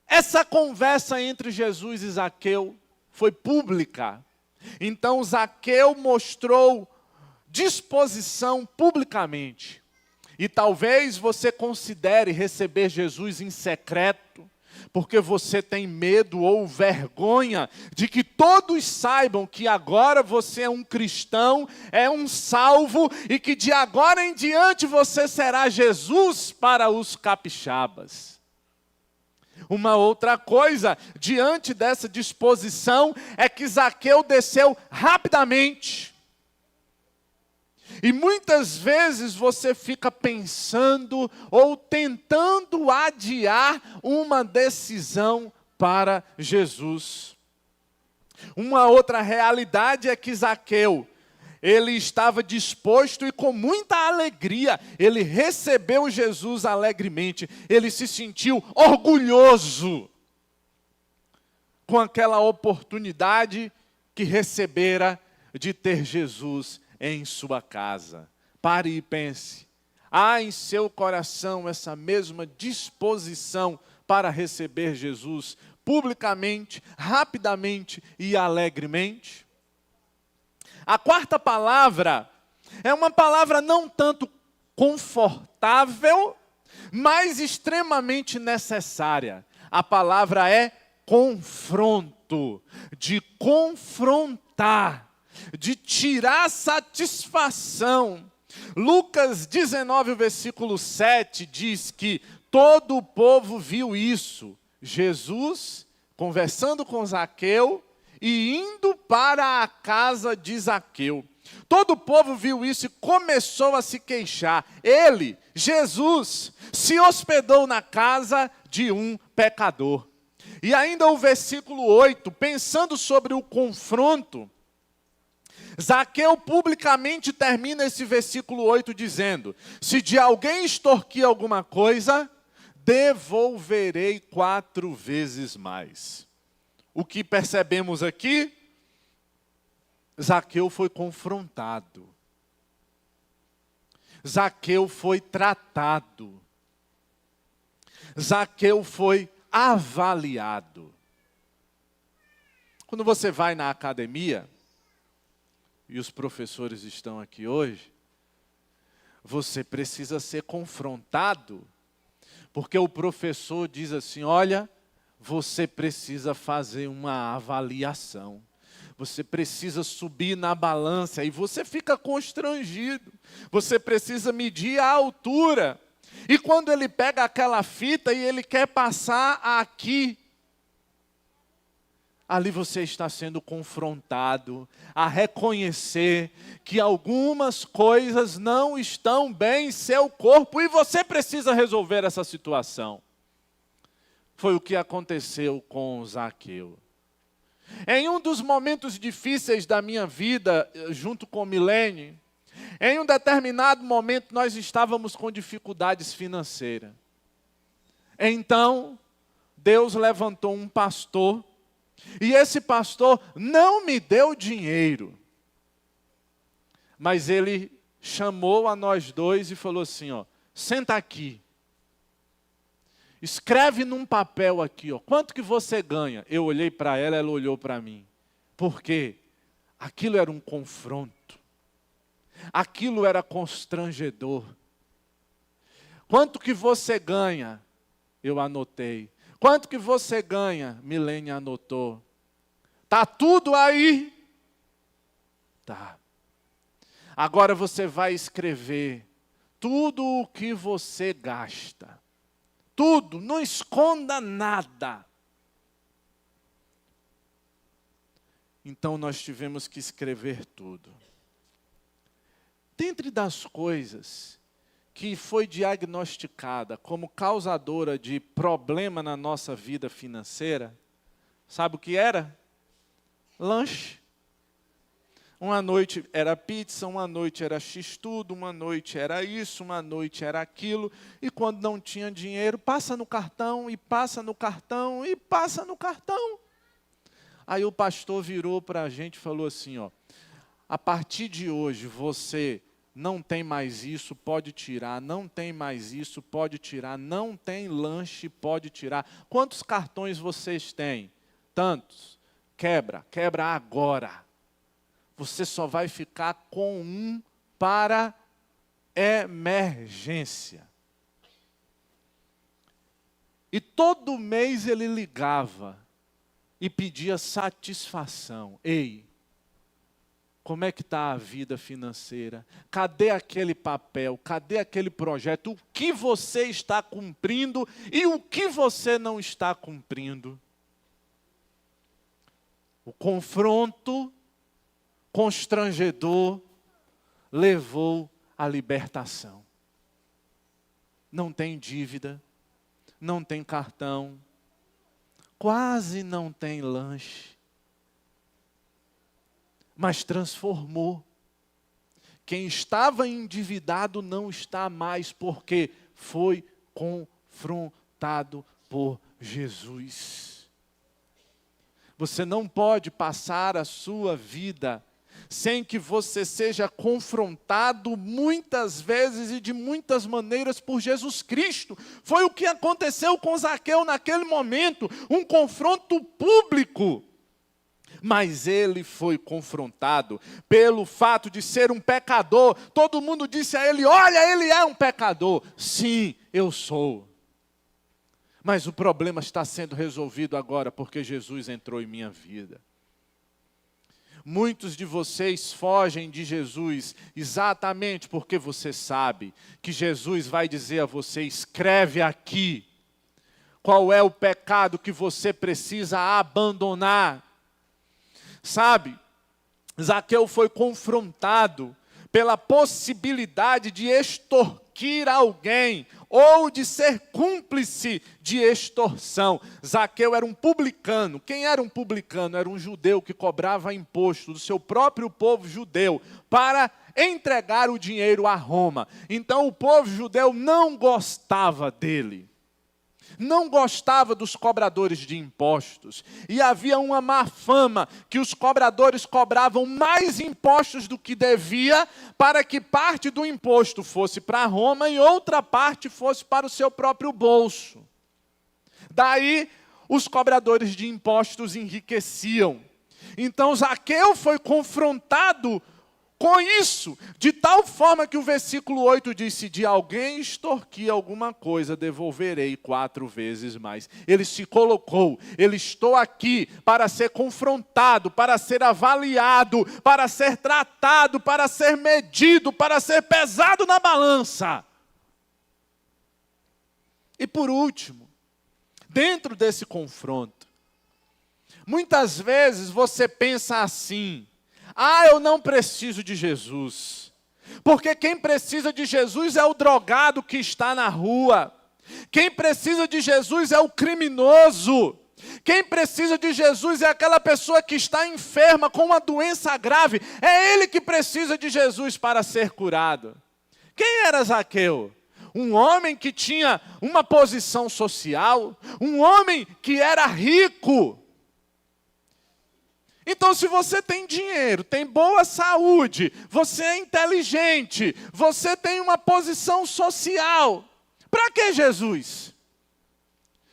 essa conversa entre Jesus e Zaqueu foi pública. Então Zaqueu mostrou disposição publicamente. E talvez você considere receber Jesus em secreto, porque você tem medo ou vergonha de que todos saibam que agora você é um cristão, é um salvo, e que de agora em diante você será Jesus para os capixabas. Uma outra coisa, diante dessa disposição, é que Zaqueu desceu rapidamente. E muitas vezes você fica pensando ou tentando adiar uma decisão para Jesus. Uma outra realidade é que Zaqueu, ele estava disposto e com muita alegria, ele recebeu Jesus alegremente, ele se sentiu orgulhoso com aquela oportunidade que recebera de ter Jesus em sua casa. Pare e pense. Há em seu coração essa mesma disposição para receber Jesus publicamente, rapidamente e alegremente? A quarta palavra é uma palavra não tanto confortável, mas extremamente necessária. A palavra é confronto, de confrontar, de tirar satisfação. Lucas 19, versículo 7 diz que todo o povo viu isso. Jesus conversando com Zaqueu e indo para a casa de Zaqueu. Todo o povo viu isso e começou a se queixar. Ele, Jesus, se hospedou na casa de um pecador. E ainda o versículo 8, pensando sobre o confronto, Zaqueu publicamente termina esse versículo 8 dizendo: se de alguém extorquir alguma coisa, devolverei 4 vezes mais. O que percebemos aqui? Zaqueu foi confrontado. Zaqueu foi tratado. Zaqueu foi avaliado. Quando você vai na academia, e os professores estão aqui hoje, você precisa ser confrontado, porque o professor diz assim: olha, você precisa fazer uma avaliação, você precisa subir na balança, e você fica constrangido, você precisa medir a altura, e quando ele pega aquela fita e ele quer passar aqui, ali você está sendo confrontado a reconhecer que algumas coisas não estão bem em seu corpo e você precisa resolver essa situação. Foi o que aconteceu com Zaqueu. Em um dos momentos difíceis da minha vida, junto com Milene, em um determinado momento nós estávamos com dificuldades financeiras. Então, Deus levantou um pastor, e esse pastor não me deu dinheiro, mas ele chamou a nós dois e falou assim: ó, senta aqui, escreve num papel aqui, ó, quanto que você ganha? Eu olhei para ela, ela olhou para mim. Por quê? Aquilo era um confronto, aquilo era constrangedor. Quanto que você ganha? Eu anotei. Quanto que você ganha? Milene anotou. Tá tudo aí? Tá. Agora você vai escrever tudo o que você gasta. Tudo, não esconda nada. Então nós tivemos que escrever tudo. Dentre das coisas que foi diagnosticada como causadora de problema na nossa vida financeira, sabe o que era? Lanche. Uma noite era pizza, uma noite era x-tudo, uma noite era isso, uma noite era aquilo, e quando não tinha dinheiro, passa no cartão, e passa no cartão, e passa no cartão. Aí o pastor virou para a gente e falou assim, ó, a partir de hoje você não tem mais isso, pode tirar, não tem mais isso, pode tirar, não tem lanche, pode tirar. Quantos cartões vocês têm? Tantos. Quebra agora. Você só vai ficar com um para emergência. E todo mês ele ligava e pedia satisfação. Ei, como é que está a vida financeira? Cadê aquele papel? Cadê aquele projeto? O que você está cumprindo e o que você não está cumprindo? O confronto constrangedor levou à libertação. Não tem dívida, não tem cartão, quase não tem lanche, mas transformou. Quem estava endividado não está mais, porque foi confrontado por Jesus. Você não pode passar a sua vida sem que você seja confrontado muitas vezes e de muitas maneiras por Jesus Cristo. Foi o que aconteceu com Zaqueu naquele momento, um confronto público. Mas ele foi confrontado pelo fato de ser um pecador. Todo mundo disse a ele: olha, ele é um pecador. Sim, eu sou. Mas o problema está sendo resolvido agora porque Jesus entrou em minha vida. Muitos de vocês fogem de Jesus exatamente porque você sabe que Jesus vai dizer a você: escreve aqui qual é o pecado que você precisa abandonar. Sabe, Zaqueu foi confrontado pela possibilidade de extorquir alguém ou de ser cúmplice de extorsão. Zaqueu era um publicano. Quem era um publicano? Era um judeu que cobrava imposto do seu próprio povo judeu para entregar o dinheiro a Roma. Então o povo judeu não gostava dele. Não gostava dos cobradores de impostos. E havia uma má fama que os cobradores cobravam mais impostos do que devia, para que parte do imposto fosse para Roma e outra parte fosse para o seu próprio bolso. Daí, os cobradores de impostos enriqueciam. Então, Zaqueu foi confrontado com isso, de tal forma que o versículo 8 diz: se de alguém extorquir alguma coisa, devolverei 4 vezes mais. Ele se colocou: ele estou aqui para ser confrontado, para ser avaliado, para ser tratado, para ser medido, para ser pesado na balança. E por último, dentro desse confronto, muitas vezes você pensa assim: ah, eu não preciso de Jesus. Porque quem precisa de Jesus é o drogado que está na rua. Quem precisa de Jesus é o criminoso. Quem precisa de Jesus é aquela pessoa que está enferma com uma doença grave. É ele que precisa de Jesus para ser curado. Quem era Zaqueu? Um homem que tinha uma posição social, um homem que era rico. Então, se você tem dinheiro, tem boa saúde, você é inteligente, você tem uma posição social, para que Jesus?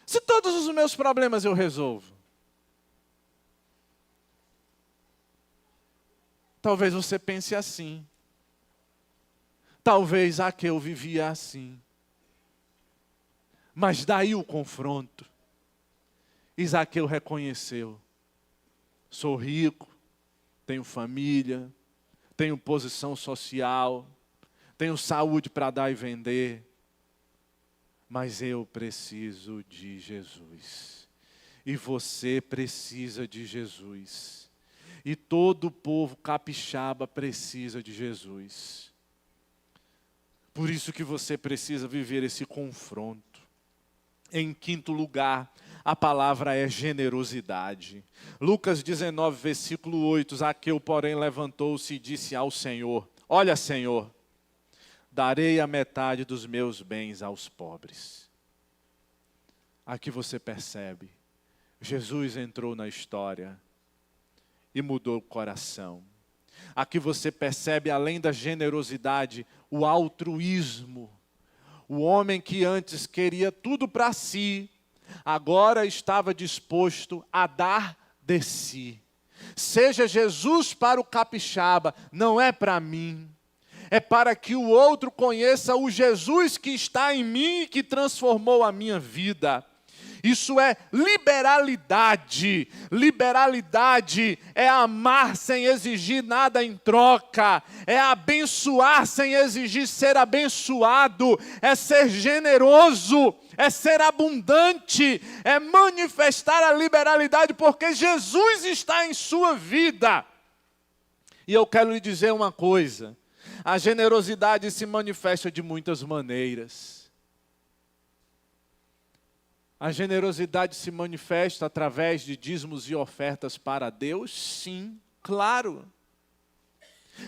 Se todos os meus problemas eu resolvo. Talvez você pense assim. Talvez Zaqueu vivia assim. Mas daí o confronto. E Zaqueu reconheceu: sou rico, tenho família, tenho posição social, tenho saúde para dar e vender, mas eu preciso de Jesus. E você precisa de Jesus. E todo o povo capixaba precisa de Jesus. Por isso que você precisa viver esse confronto. Em quinto lugar, a palavra é generosidade. Lucas 19, versículo 8, Zaqueu, porém, levantou-se e disse ao Senhor: olha, Senhor, darei a metade dos meus bens aos pobres. Aqui você percebe, Jesus entrou na história e mudou o coração. Aqui você percebe, além da generosidade, o altruísmo. O homem que antes queria tudo para si, agora estava disposto a dar de si. Seja Jesus para o capixaba, não é para mim. é para que o outro conheça o Jesus que está em mim e que transformou a minha vida. Isso é liberalidade. Liberalidade é amar sem exigir nada em troca. É abençoar sem exigir ser abençoado. É ser generoso. É ser abundante. É manifestar a liberalidade porque Jesus está em sua vida. E eu quero lhe dizer uma coisa. A generosidade se manifesta de muitas maneiras. A generosidade se manifesta através de dízimos e ofertas para Deus? Sim, claro.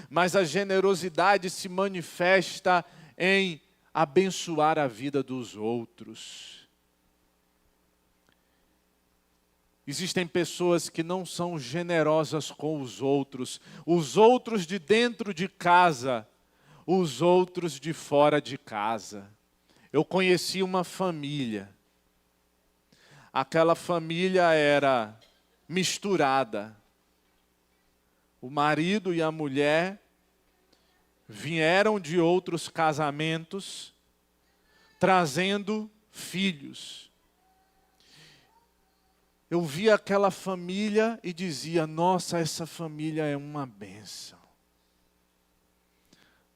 Mas a generosidade se manifesta em abençoar a vida dos outros. Existem pessoas que não são generosas com os outros de dentro de casa, os outros de fora de casa. Eu conheci uma família. Aquela família era misturada. O marido e a mulher vieram de outros casamentos, trazendo filhos. Eu via aquela família e dizia, nossa, essa família é uma bênção.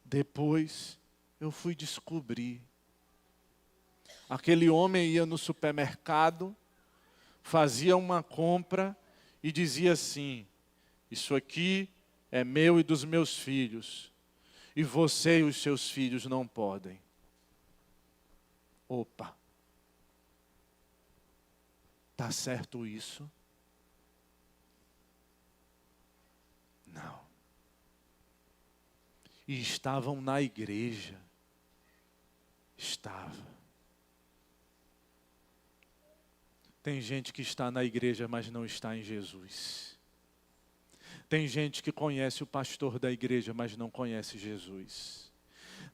Depois eu fui descobrir. Aquele homem ia no supermercado, fazia uma compra e dizia assim, isso aqui é meu e dos meus filhos, e você e os seus filhos não podem. Opa! Está certo isso? Não. E estavam na igreja. Estava. Tem gente que está na igreja, mas não está em Jesus. Tem gente que conhece o pastor da igreja, mas não conhece Jesus.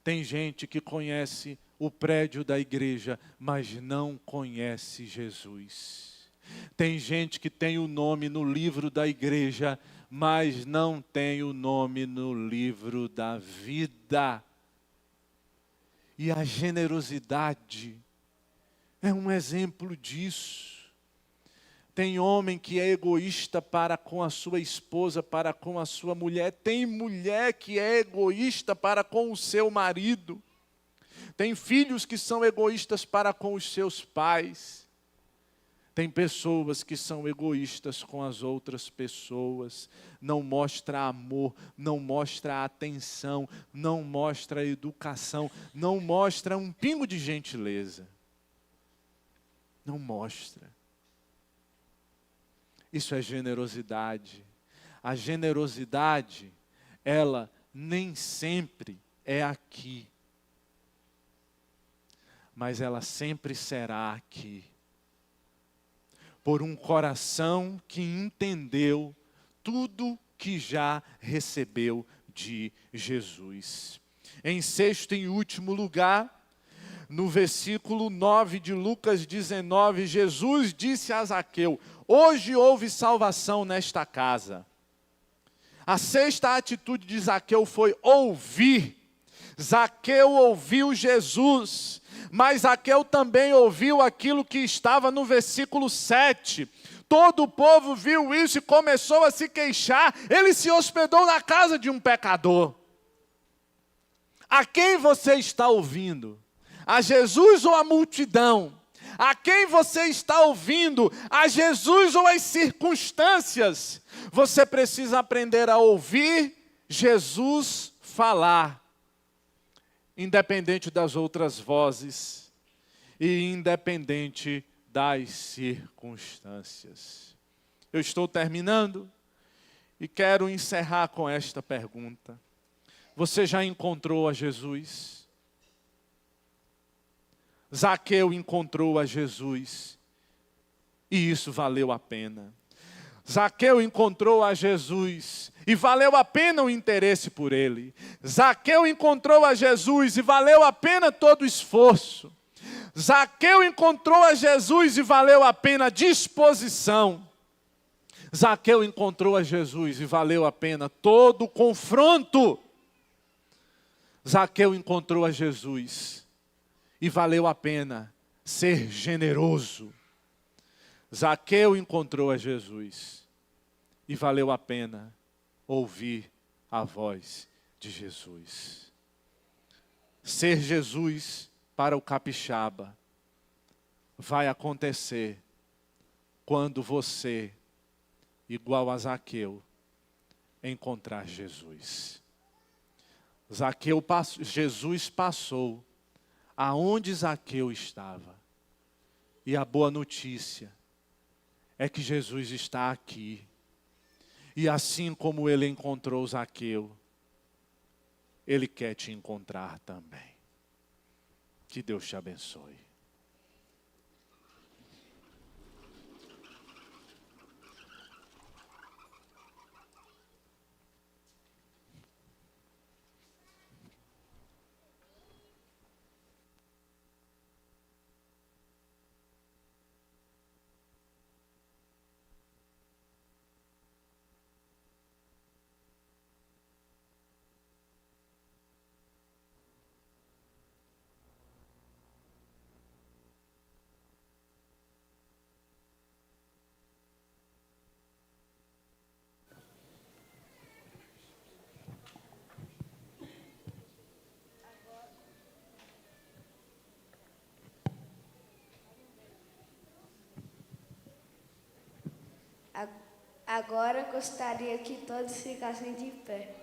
Tem gente que conhece o prédio da igreja, mas não conhece Jesus. Tem gente que tem o nome no livro da igreja, mas não tem o nome no livro da vida. E a generosidade é um exemplo disso. Tem homem que é egoísta para com a sua esposa, para com a sua mulher. Tem mulher que é egoísta para com o seu marido. Tem filhos que são egoístas para com os seus pais. Tem pessoas que são egoístas com as outras pessoas. Não mostra amor, não mostra atenção, não mostra educação, não mostra um pingo de gentileza. Não mostra. Isso é generosidade. A generosidade, ela nem sempre é aqui. Mas ela sempre será aqui. Por um coração que entendeu tudo que já recebeu de Jesus. Em sexto e último lugar, no versículo 9 de Lucas 19, Jesus disse a Zaqueu, hoje houve salvação nesta casa. A sexta atitude de Zaqueu foi ouvir. Zaqueu ouviu Jesus, mas Zaqueu também ouviu aquilo que estava no versículo 7. Todo o povo viu isso e começou a se queixar. Ele se hospedou na casa de um pecador. A quem você está ouvindo? A Jesus ou a multidão? A quem você está ouvindo? A Jesus ou as circunstâncias? Você precisa aprender a ouvir Jesus falar, independente das outras vozes e independente das circunstâncias. Eu estou terminando e quero encerrar com esta pergunta. Você já encontrou a Jesus? Zaqueu encontrou a Jesus e isso valeu a pena. Zaqueu encontrou a Jesus e valeu a pena o interesse por ele. Zaqueu encontrou a Jesus e valeu a pena todo o esforço. Zaqueu encontrou a Jesus e valeu a pena a disposição. Zaqueu encontrou a Jesus e valeu a pena todo o confronto. Zaqueu encontrou a Jesus e valeu a pena ser generoso. Zaqueu encontrou a Jesus e valeu a pena ouvir a voz de Jesus. Ser Jesus para o capixaba vai acontecer quando você, igual a Zaqueu, encontrar Jesus. Jesus passou aonde Zaqueu estava. E a boa notícia é que Jesus está aqui. E assim como ele encontrou Zaqueu, ele quer te encontrar também. Que Deus te abençoe. Agora gostaria que todos ficassem de pé.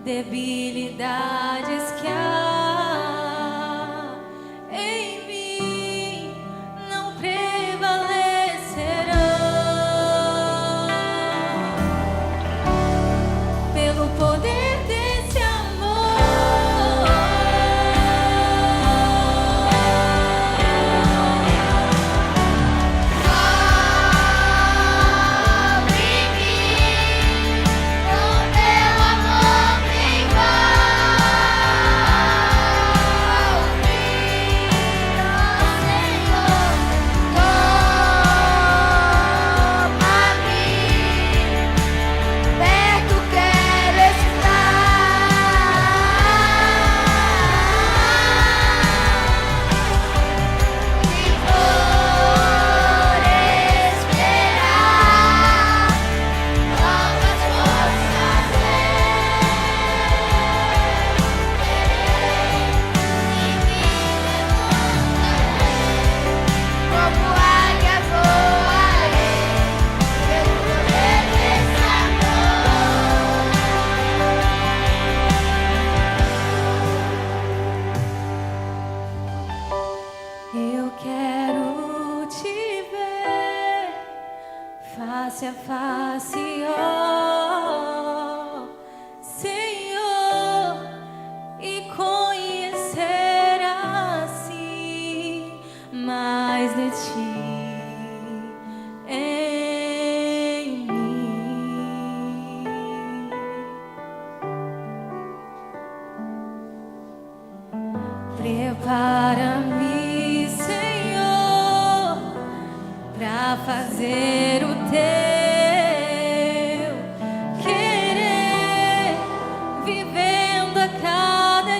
Debilidades que há em mim não prevalecerão pelo poder desse amor. Eu quero te ver face a face, ó Senhor. de ti em mim. Prepara-me, Senhor, para fazer o teu